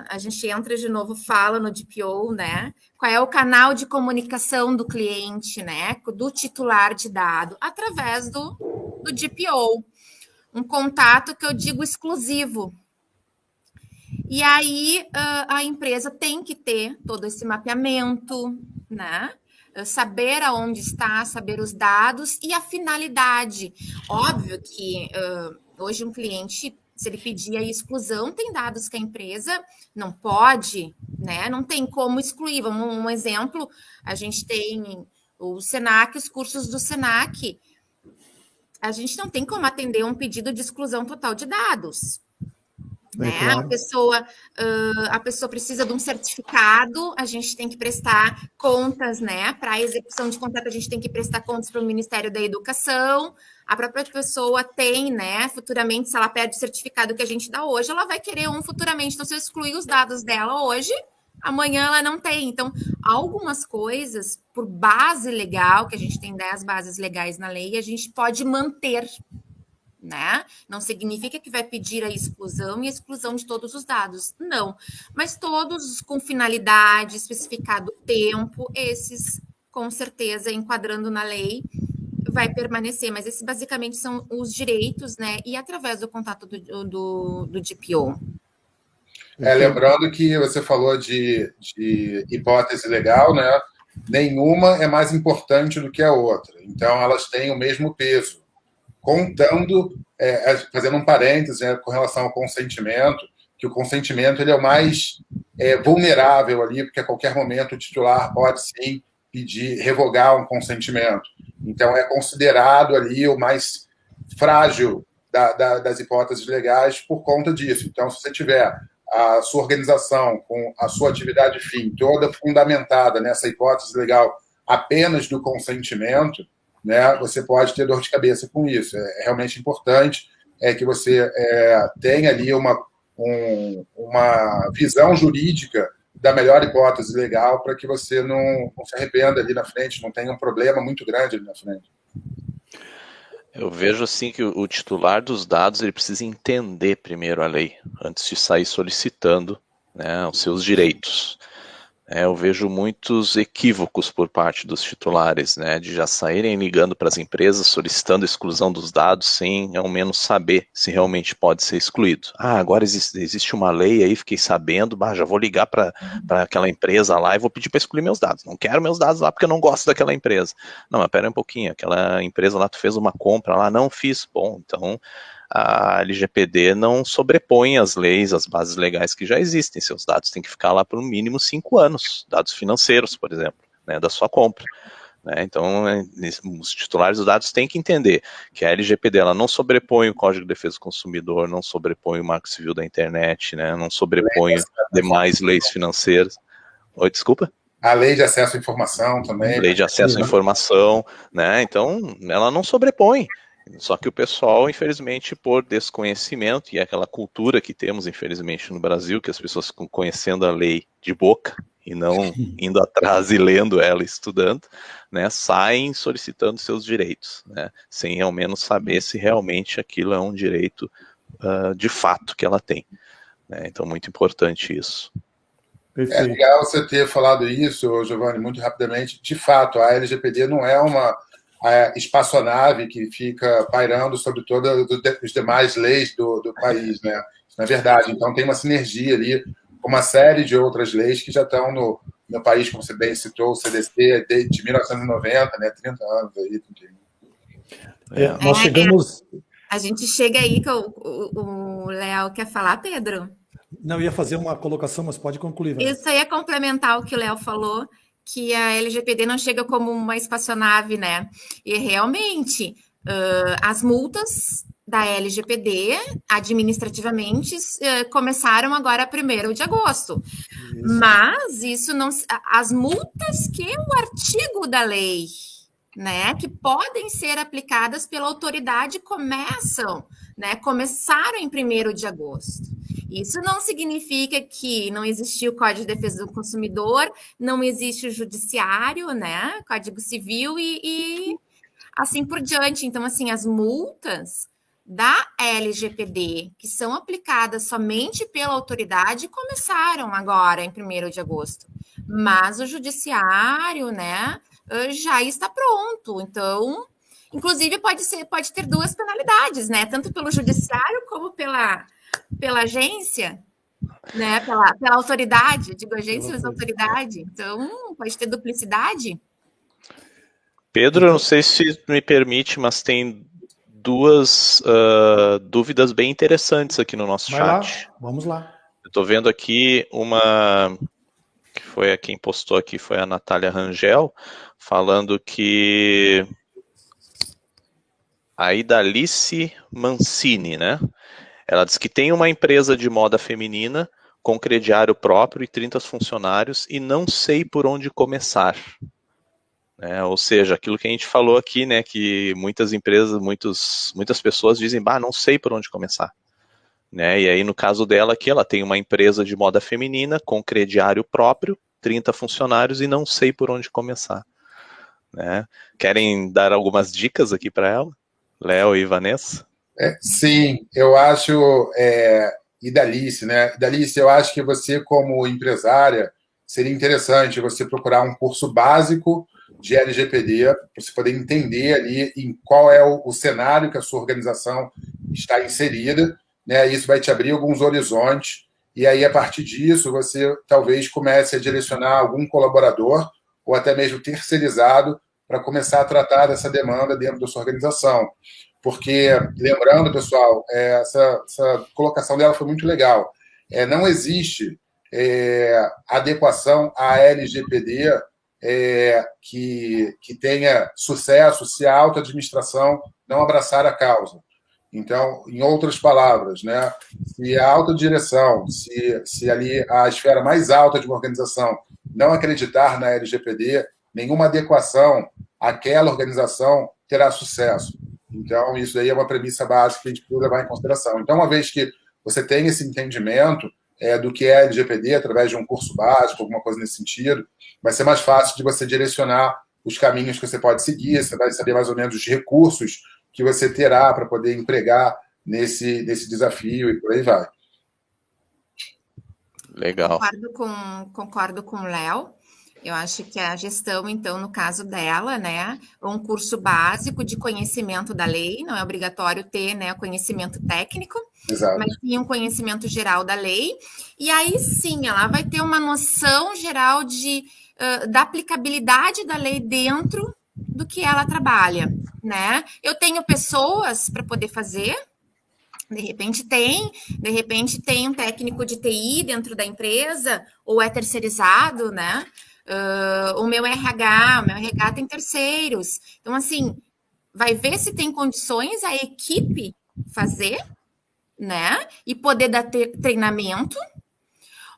a gente entra de novo, fala no DPO, né? Qual é o canal de comunicação do cliente, né? Do titular de dado, através do DPO. Um contato que eu digo exclusivo. E aí a empresa tem que ter todo esse mapeamento, né? Saber aonde está, saber os dados e a finalidade. Óbvio que hoje um cliente, se ele pedir a exclusão, tem dados que a empresa não pode, né? Não tem como excluir. Um exemplo, a gente tem o Senac, os cursos do Senac. A gente não tem como atender um pedido de exclusão total de dados. Né? Claro. A pessoa precisa de um certificado, a gente tem que prestar contas, né? Para a execução de contrato, a gente tem que prestar contas para o Ministério da Educação. A própria pessoa tem, né? Futuramente, se ela perde o certificado que a gente dá hoje, ela vai querer um futuramente. Então, se eu excluir os dados dela hoje, amanhã ela não tem. Então, algumas coisas, por base legal, que a gente tem 10 bases legais na lei, a gente pode manter. Né? Não significa que vai pedir a exclusão e a exclusão de todos os dados, não. Mas todos com finalidade, especificado tempo, esses, com certeza, enquadrando na lei, vai permanecer. Mas esses, basicamente, são os direitos, né? E através do contato do DPO. Lembrando que você falou de hipótese legal, né? Nenhuma é mais importante do que a outra. Então, elas têm o mesmo peso. Contando, fazendo um parênteses, né, com relação ao consentimento, que o consentimento ele é o mais vulnerável ali, porque a qualquer momento o titular pode sim pedir, revogar um consentimento. Então, é considerado ali o mais frágil das hipóteses legais por conta disso. Então, se você tiver a sua organização com a sua atividade fim toda fundamentada nessa hipótese legal apenas do consentimento, né, você pode ter dor de cabeça com isso. É realmente importante que você tenha ali uma visão jurídica da melhor hipótese legal para que você não se arrependa ali na frente, não tenha um problema muito grande ali na frente. Eu vejo assim que o titular dos dados ele precisa entender primeiro a lei, antes de sair solicitando, né, os seus direitos. Eu vejo muitos equívocos por parte dos titulares, né, de já saírem ligando para as empresas solicitando a exclusão dos dados sem ao menos saber se realmente pode ser excluído. Agora existe uma lei aí, fiquei sabendo, já vou ligar para aquela empresa lá e vou pedir para excluir meus dados. Não quero meus dados lá porque eu não gosto daquela empresa. Não, mas pera um pouquinho, aquela empresa lá, tu fez uma compra lá, não fiz. Bom, então a LGPD não sobrepõe as leis, as bases legais que já existem. Seus dados têm que ficar lá por no mínimo 5 anos, dados financeiros, por exemplo, né, da sua compra. Né? Então, os titulares dos dados têm que entender que a LGPD ela não sobrepõe o Código de Defesa do Consumidor, não sobrepõe o Marco Civil da Internet, né, não sobrepõe demais leis financeiras. Oi, desculpa? A lei de acesso à informação também. Lei de acesso à informação, né? Então, ela não sobrepõe. Só que o pessoal, infelizmente, por desconhecimento, e é aquela cultura que temos, infelizmente, no Brasil, que as pessoas ficam conhecendo a lei de boca e não indo atrás e lendo ela, estudando, né, saem solicitando seus direitos, né, sem ao menos saber se realmente aquilo é um direito de fato que ela tem. Né, então, muito importante isso. Perfeito. É legal você ter falado isso, Giovanni, muito rapidamente. De fato, a LGPD não é uma espaçonave que fica pairando sobre todas as demais leis do país, né? Na verdade, então tem uma sinergia ali com uma série de outras leis que já estão no país, como você bem citou, o CDC desde 1990, né? 30 anos aí. Nós chegamos... A gente chega aí, que o Léo quer falar, Pedro? Não, eu ia fazer uma colocação, mas pode concluir. Né? Isso aí é complementar o que o Léo falou, que a LGPD não chega como uma espaçonave, né? E realmente, As multas da LGPD, administrativamente, começaram agora 1º de agosto. Isso. Mas isso não... As multas que o artigo da lei, né, que podem ser aplicadas pela autoridade começaram em 1º de agosto. Isso não significa que não existe o Código de Defesa do Consumidor, não existe o Judiciário, né, Código Civil e assim por diante. Então, assim, as multas da LGPD, que são aplicadas somente pela autoridade, começaram agora, em 1º de agosto. Mas o Judiciário, né, já está pronto. Então, inclusive, pode ter 2 penalidades, né? Tanto pelo Judiciário como pela agência, né? Pela autoridade, digo agência, mas autoridade. Então, pode ter duplicidade. Pedro, eu não sei se me permite, mas tem 2 dúvidas bem interessantes aqui no nosso chat. Vamos lá. Eu estou vendo aqui uma que foi quem postou aqui, foi a Natália Rangel, falando que a Idalice Mancini, né? Ela diz que tem uma empresa de moda feminina com crediário próprio e 30 funcionários e não sei por onde começar. Ou seja, aquilo que a gente falou aqui, né, que muitas empresas, muitas pessoas dizem, não sei por onde começar. Né? E aí, no caso dela aqui, ela tem uma empresa de moda feminina com crediário próprio, 30 funcionários e não sei por onde começar. Né? Querem dar algumas dicas aqui para ela? Léo e Vanessa? Sim, eu acho, Idalice, né? Idalice, eu acho que você, como empresária, seria interessante você procurar um curso básico de LGPD, para você poder entender ali em qual é o cenário que a sua organização está inserida, né? Isso vai te abrir alguns horizontes, e aí, a partir disso, você talvez comece a direcionar algum colaborador, ou até mesmo terceirizado, para começar a tratar dessa demanda dentro da sua organização. Porque, lembrando, pessoal, essa colocação dela foi muito legal. Não existe adequação à LGPD que tenha sucesso se a alta administração não abraçar a causa. Então, em outras palavras, né, se a alta direção, se ali a esfera mais alta de uma organização não acreditar na LGPD, nenhuma adequação àquela organização terá sucesso. Então, isso aí é uma premissa básica que a gente precisa levar em consideração. Então, uma vez que você tem esse entendimento do que é LGPD, através de um curso básico, alguma coisa nesse sentido, vai ser mais fácil de você direcionar os caminhos que você pode seguir, você vai saber mais ou menos os recursos que você terá para poder empregar nesse desafio e por aí vai. Legal. Concordo com o Léo. Eu acho que a gestão, então, no caso dela, né, é um curso básico de conhecimento da lei, não é obrigatório ter, né, conhecimento técnico, Exato. Mas sim um conhecimento geral da lei, e aí sim ela vai ter uma noção geral da aplicabilidade da lei dentro do que ela trabalha, né? Eu tenho pessoas para poder fazer, de repente tem um técnico de TI dentro da empresa, ou é terceirizado, né? O meu RH tem terceiros. Então, assim, vai ver se tem condições a equipe fazer, né? E poder dar treinamento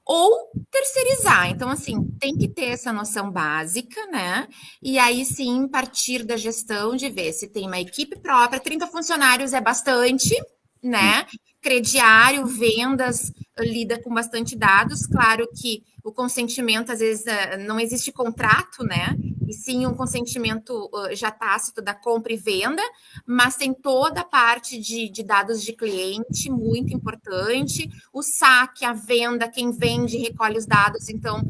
ou terceirizar. Então, assim, tem que ter essa noção básica, né? E aí, sim, partir da gestão de ver se tem uma equipe própria. 30 funcionários é bastante, né? Crediário, vendas, lida com bastante dados. Claro que o consentimento, às vezes, não existe contrato, né? E sim um consentimento já tácito da compra e venda, mas tem toda a parte de dados de cliente, muito importante. O saque, a venda, quem vende, recolhe os dados. Então,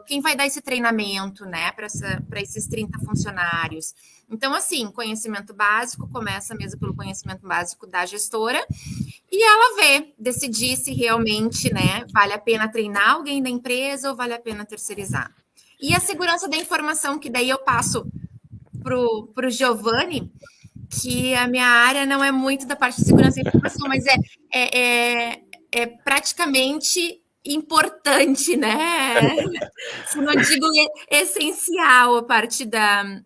quem vai dar esse treinamento, né, para esses 30 funcionários? Então, assim, conhecimento básico, começa mesmo pelo conhecimento básico da gestora, e ela decidir se realmente, né, vale a pena treinar alguém da empresa ou vale a pena terceirizar. E a segurança da informação, que daí eu passo para o Giovanni, que a minha área não é muito da parte de segurança da informação, mas é praticamente importante, né? Se não digo essencial a parte da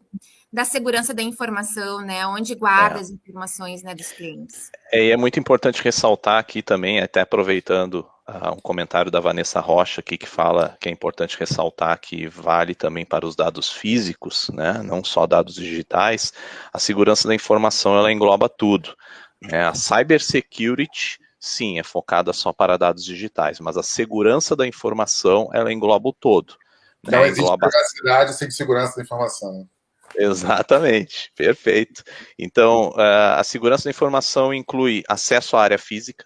da segurança da informação, né? Onde guarda as informações, né, dos clientes. E é muito importante ressaltar aqui também, até aproveitando um comentário da Vanessa Rocha aqui, que fala que é importante ressaltar que vale também para os dados físicos, né? Não só dados digitais. A segurança da informação, ela engloba tudo, né? A cybersecurity, sim, é focada só para dados digitais, mas a segurança da informação, ela engloba o todo. Não existe privacidade sem segurança da informação. Exatamente, perfeito. Então, a segurança da informação inclui acesso à área física,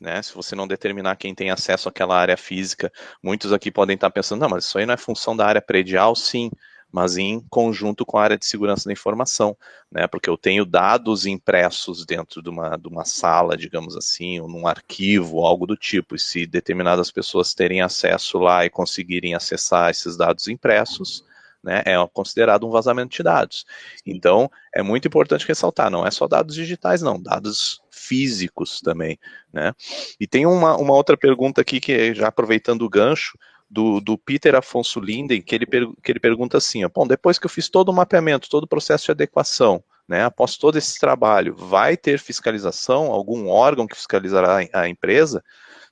né? Se você não determinar quem tem acesso àquela área física, muitos aqui podem estar pensando, não, mas isso aí não é função da área predial, sim, mas em conjunto com a área de segurança da informação, né? Porque eu tenho dados impressos dentro de uma sala, digamos assim, ou num arquivo, algo do tipo, e se determinadas pessoas terem acesso lá e conseguirem acessar esses dados impressos, né, é considerado um vazamento de dados. Então, é muito importante ressaltar, não é só dados digitais, não, dados físicos também, né? E tem uma outra pergunta aqui, que já aproveitando o gancho, do Peter Afonso Linden, que ele pergunta assim, ó, bom, depois que eu fiz todo o mapeamento, todo o processo de adequação, né, após todo esse trabalho, vai ter fiscalização, algum órgão que fiscalizará a empresa?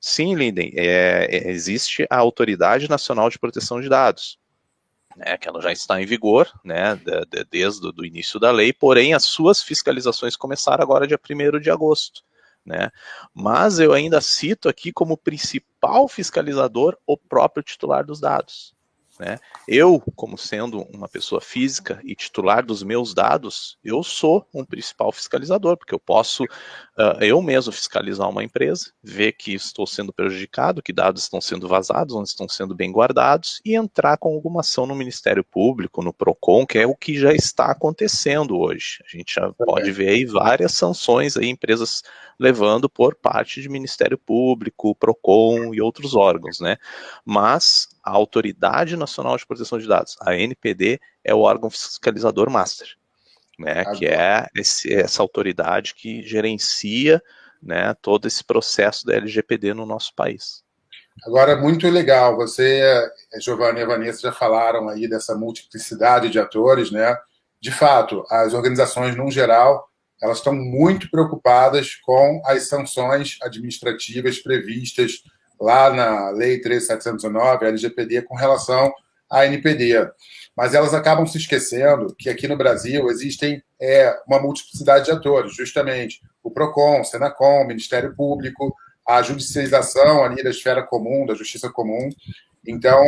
Sim, Linden, existe a Autoridade Nacional de Proteção de Dados, né, que ela já está em vigor, né, desde o início da lei, porém as suas fiscalizações começaram agora dia 1º de agosto, né, mas eu ainda cito aqui como principal fiscalizador o próprio titular dos dados, né. Eu, como sendo uma pessoa física e titular dos meus dados, eu sou um principal fiscalizador, porque eu posso eu mesmo fiscalizar uma empresa, ver que estou sendo prejudicado, que dados estão sendo vazados, onde estão sendo bem guardados, e entrar com alguma ação no Ministério Público, no PROCON, que é o que já está acontecendo hoje. A gente já pode ver aí várias sanções, aí, empresas levando por parte de Ministério Público, PROCON e outros órgãos, né? Mas a Autoridade Nacional de Proteção de Dados, a ANPD, é o órgão fiscalizador master, né, que é essa autoridade que gerencia, né, todo esse processo da LGPD no nosso país. Agora, muito legal, você, Giovanni e a Vanessa já falaram aí dessa multiplicidade de atores, né? De fato, as organizações, no geral, elas estão muito preocupadas com as sanções administrativas previstas lá na Lei 13.709, a LGPD, com relação à NPD. Mas elas acabam se esquecendo que aqui no Brasil existem uma multiplicidade de atores, justamente o PROCON, o Senacom, o Ministério Público, a judicialização ali da esfera comum, da justiça comum. Então,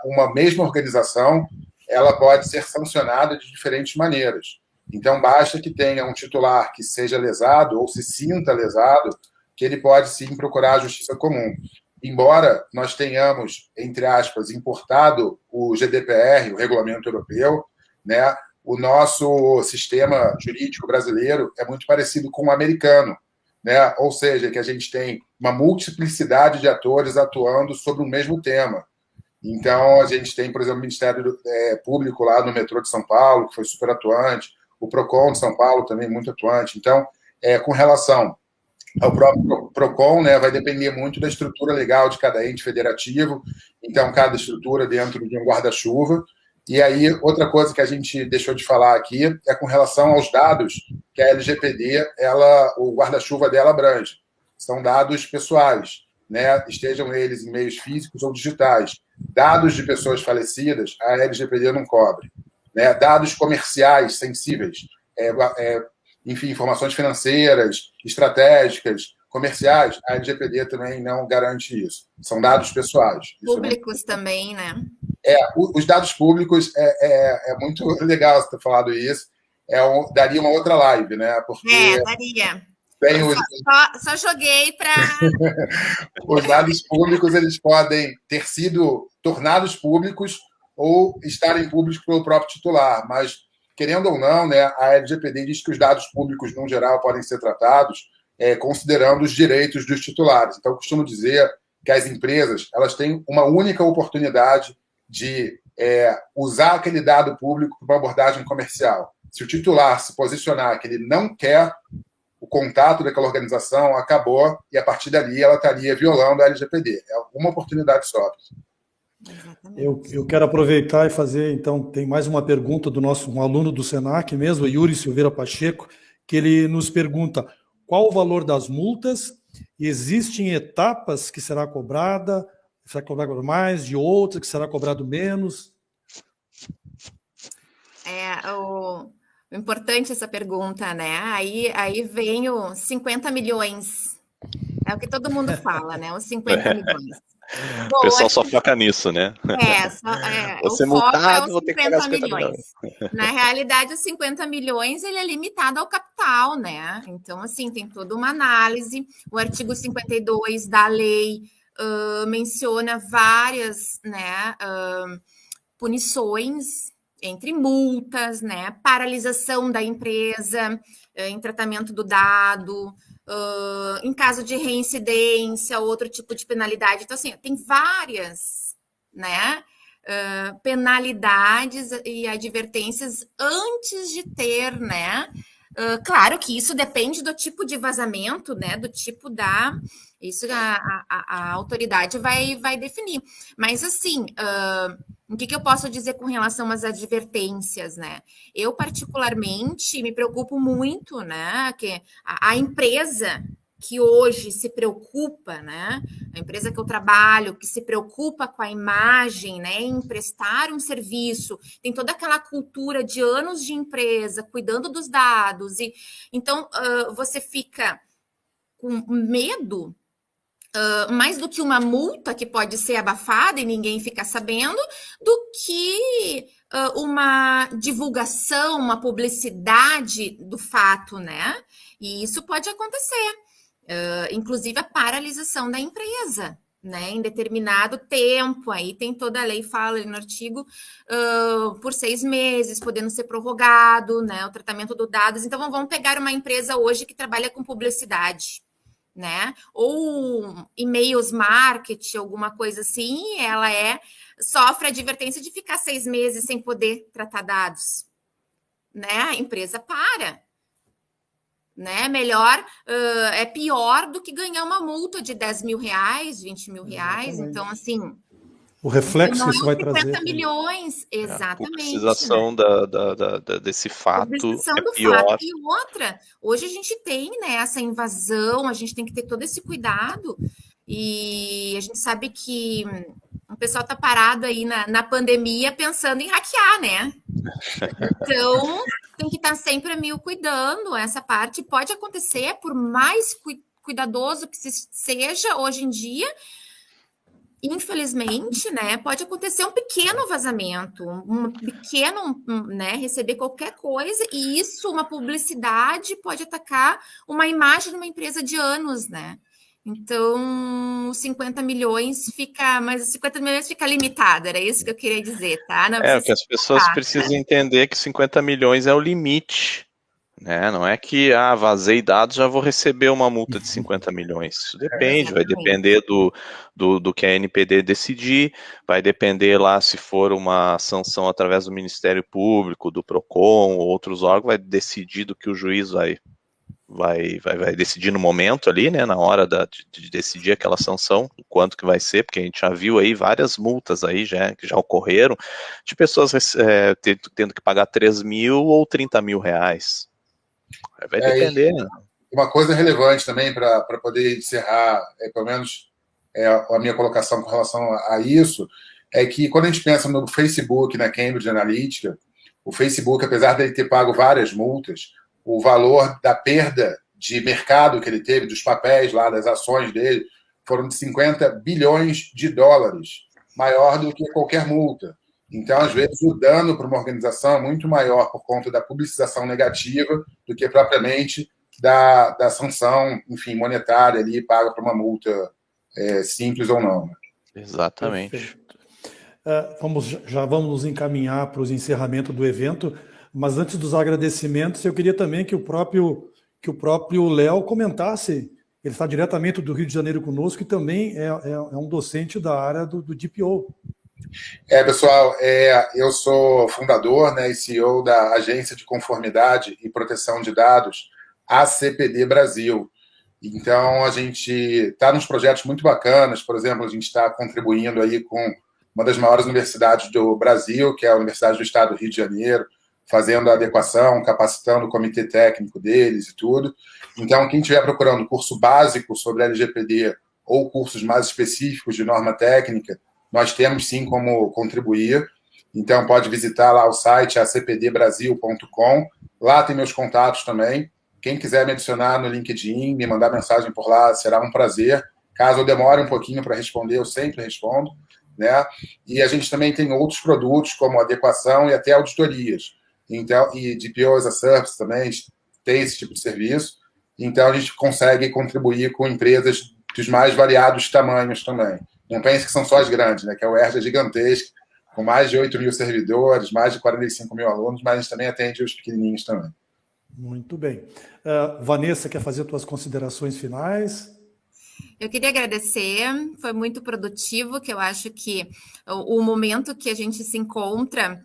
uma mesma organização, ela pode ser sancionada de diferentes maneiras. Então, basta que tenha um titular que seja lesado ou se sinta lesado, que ele pode, sim, procurar a justiça comum. Embora nós tenhamos, entre aspas, importado o GDPR, o Regulamento Europeu, né, o nosso sistema jurídico brasileiro é muito parecido com o americano, né? Ou seja, que a gente tem uma multiplicidade de atores atuando sobre o mesmo tema. Então, a gente tem, por exemplo, o Ministério Público lá no metrô de São Paulo, que foi super atuante, o PROCON de São Paulo também muito atuante. Então, com relação ao próprio PROCON, né, vai depender muito da estrutura legal de cada ente federativo, então cada estrutura dentro de um guarda-chuva. E aí, outra coisa que a gente deixou de falar aqui é com relação aos dados que a LGPD, o guarda-chuva dela abrange. São dados pessoais, né, estejam eles em meios físicos ou digitais. Dados de pessoas falecidas, a LGPD não cobre. Né, dados comerciais sensíveis, enfim, informações financeiras, estratégicas, comerciais, a LGPD também não garante isso. São dados pessoais. Públicos também, né? Os dados públicos é muito legal você ter falado isso. Daria uma outra live, né? Porque daria. Só joguei para... Os dados públicos, eles podem ter sido tornados públicos ou estarem públicos pelo próprio titular, mas, querendo ou não, né, a LGPD diz que os dados públicos, no geral, podem ser tratados considerando os direitos dos titulares. Então, eu costumo dizer que as empresas elas têm uma única oportunidade de usar aquele dado público para uma abordagem comercial. Se o titular se posicionar que ele não quer o contato daquela organização, acabou, e a partir dali ela estaria violando a LGPD. É uma oportunidade só. Exatamente. Eu quero aproveitar e fazer, então, tem mais uma pergunta do nosso um aluno do Senac mesmo, Yuri Silveira Pacheco, que ele nos pergunta qual o valor das multas, existem etapas que será cobrada mais, de outras que será cobrado menos? O importante essa pergunta, né? Aí vem os 50 milhões. É o que todo mundo fala, né? Os 50 milhões. O pessoal só foca nisso, né? O Ser foco é multado, os vou ter que pagar 50 50 milhões. Na realidade, os 50 milhões ele é limitado ao capital, né? Então, assim, tem toda uma análise. O artigo 52 da lei menciona várias, né, punições, entre multas, né, paralisação da empresa, em tratamento do dado, em caso de reincidência, outro tipo de penalidade. Então, assim, tem várias, né, penalidades e advertências antes de ter, né? Claro que isso depende do tipo de vazamento, né? Do tipo da. Isso a autoridade vai definir. Mas, assim, o que eu posso dizer com relação às advertências, né? Eu, particularmente, me preocupo muito, né? Que a empresa que hoje se preocupa, né? A empresa que eu trabalho, que se preocupa com a imagem, né? Em prestar um serviço, tem toda aquela cultura de anos de empresa, cuidando dos dados, e então você fica com medo. Mais do que uma multa que pode ser abafada e ninguém ficar sabendo, do que uma divulgação, uma publicidade do fato, né? E isso pode acontecer. Inclusive a paralisação da empresa, né? Em determinado tempo, aí tem toda a lei, fala ali no artigo, por 6 meses, podendo ser prorrogado, né? O tratamento dos dados. Então, vamos pegar uma empresa hoje que trabalha com publicidade, né? Ou e-mails marketing, alguma coisa assim, ela sofre a advertência de ficar 6 meses sem poder tratar dados, né? A empresa para, né? Melhor, é pior do que ganhar uma multa de 10 mil reais, 20 mil reais. Exatamente. Então, assim, O reflexo não que isso vai 50 trazer. milhões, A exatamente. publicização Né? desse fato Publicização é do pior. fato. E outra, hoje a gente tem, né, essa invasão, a gente tem que ter todo esse cuidado. E a gente sabe que o pessoal está parado aí na pandemia pensando em hackear, né? Então, tem que estar sempre a mil cuidando. Essa parte pode acontecer, por mais cuidadoso que seja hoje em dia, infelizmente, né, pode acontecer um pequeno vazamento, um pequeno, né, receber qualquer coisa, e isso, uma publicidade, pode atacar uma imagem de uma empresa de anos, né? Então, 50 milhões fica, mas os 50 milhões fica limitado, era isso que eu queria dizer, tá? Não O que as pessoas precisam entender que 50 milhões é o limite, né? Não é que, vazei dados, já vou receber uma multa de 50 milhões. Isso depende, vai depender do que a NPD decidir, vai depender lá se for uma sanção através do Ministério Público, do PROCON, ou outros órgãos, vai decidir do que o juiz vai decidir no momento ali, né, na hora de decidir aquela sanção, o quanto que vai ser, porque a gente já viu aí várias multas aí que já ocorreram, de pessoas tendo que pagar 3 mil ou 30 mil reais. Vai depender. Uma coisa relevante também para poder encerrar, pelo menos a minha colocação com relação a isso, é que quando a gente pensa no Facebook, na Cambridge Analytica, o Facebook, apesar de ele ter pago várias multas, o valor da perda de mercado que ele teve, dos papéis lá, das ações dele, foram de 50 bilhões de dólares, maior do que qualquer multa. Então, às vezes, o dano para uma organização é muito maior por conta da publicização negativa do que propriamente da sanção, enfim, monetária ali, paga para uma multa simples ou não. Né? Exatamente. Já vamos nos encaminhar para os encerramentos do evento, mas antes dos agradecimentos, eu queria também que o próprio Léo comentasse. Ele está diretamente do Rio de Janeiro conosco e também é um docente da área do DPO. Pessoal, eu sou fundador, né, e CEO da Agência de Conformidade e Proteção de Dados, ACPD Brasil. Então, a gente está nos projetos muito bacanas, por exemplo, a gente está contribuindo aí com uma das maiores universidades do Brasil, que é a Universidade do Estado do Rio de Janeiro, fazendo a adequação, capacitando o comitê técnico deles e tudo. Então, quem estiver procurando curso básico sobre LGPD ou cursos mais específicos de norma técnica, nós temos sim como contribuir. Então, pode visitar lá o site acpdbrasil.com. Lá tem meus contatos também. Quem quiser me adicionar no LinkedIn, me mandar mensagem por lá, será um prazer. Caso eu demore um pouquinho para responder, eu sempre respondo, né? E a gente também tem outros produtos, como adequação e até auditorias. Então, e DPO as a Service também tem esse tipo de serviço. Então, a gente consegue contribuir com empresas dos mais variados tamanhos também. Não pense que são só as grandes, né? Que a UERJ é gigantesca, com mais de 8 mil servidores, mais de 45 mil alunos, mas a gente também atende os pequenininhos também. Muito bem. Vanessa, quer fazer suas considerações finais? Eu queria agradecer, foi muito produtivo, que eu acho que o momento que a gente se encontra,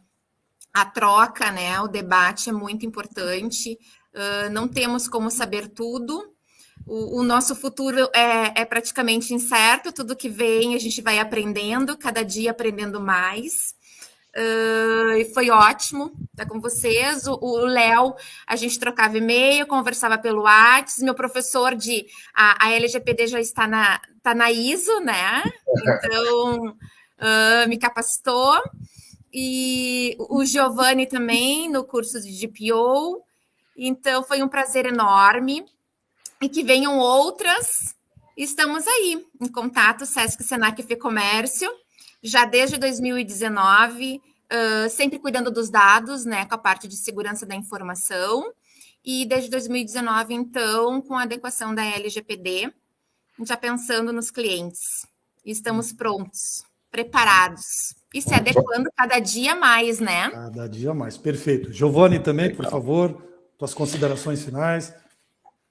a troca, né, o debate é muito importante. Não temos como saber tudo. O nosso futuro é praticamente incerto. Tudo que vem a gente vai aprendendo, cada dia aprendendo mais. E foi ótimo estar com vocês. O Léo, a gente trocava e-mail, conversava pelo WhatsApp. Meu professor a LGPD já está na ISO, né? Então, me capacitou. E o Giovanni também, no curso de DPO. Então, foi um prazer enorme. E que venham outras. Estamos aí, em contato, Sesc, Senac e FEComércio, já desde 2019, sempre cuidando dos dados, né, com a parte de segurança da informação. E desde 2019, então, com a adequação da LGPD, já pensando nos clientes. Estamos prontos, preparados. E se adequando cada dia mais, né? Cada dia mais, perfeito. Giovanni também, por favor, suas considerações finais.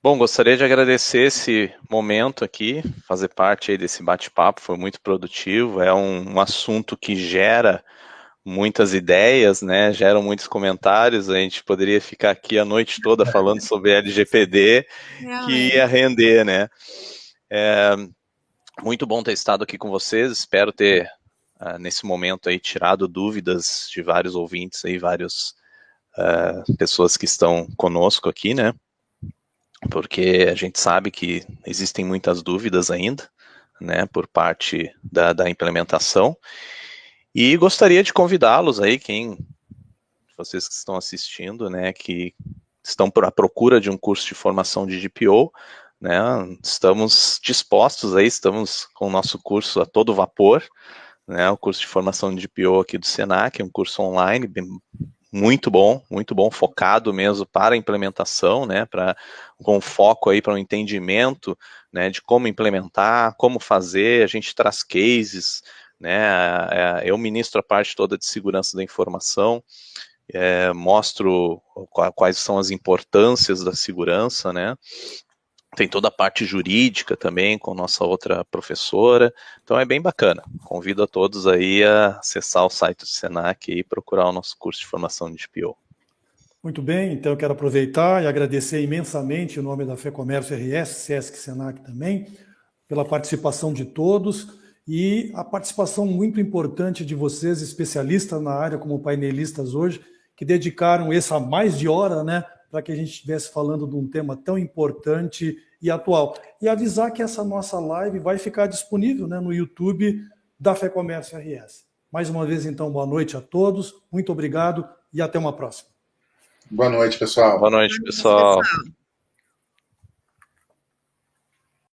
Bom, gostaria de agradecer esse momento aqui, fazer parte aí desse bate-papo, foi muito produtivo, é um assunto que gera muitas ideias, né, geram muitos comentários, a gente poderia ficar aqui a noite toda falando sobre LGPD, que ia render, né. Muito bom ter estado aqui com vocês, espero ter, nesse momento aí, tirado dúvidas de vários ouvintes aí, várias pessoas que estão conosco aqui, né, porque a gente sabe que existem muitas dúvidas ainda, né, por parte da implementação, e gostaria de convidá-los aí, vocês que estão assistindo, né, que estão à procura de um curso de formação de DPO, né, estamos dispostos aí, estamos com o nosso curso a todo vapor, né, o curso de formação de DPO aqui do Senac, um curso online, muito bom, focado mesmo para a implementação, né, com foco aí para o entendimento, né, de como implementar, como fazer, a gente traz cases, né, eu ministro a parte toda de segurança da informação, mostro quais são as importâncias da segurança, né, tem toda a parte jurídica também com nossa outra professora, então é bem bacana. Convido a todos aí a acessar o site do Senac e procurar o nosso curso de formação de DPO. Muito bem, então eu quero aproveitar e agradecer imensamente em nome da FEComércio RS, Sesc Senac também, pela participação de todos e a participação muito importante de vocês, especialistas na área como painelistas hoje, que dedicaram essa mais de hora, né, para que a gente estivesse falando de um tema tão importante e atual. E avisar que essa nossa live vai ficar disponível, né, no YouTube da FEComércio RS. Mais uma vez, então, boa noite a todos, muito obrigado e até uma próxima. Boa noite, pessoal. Boa noite, pessoal.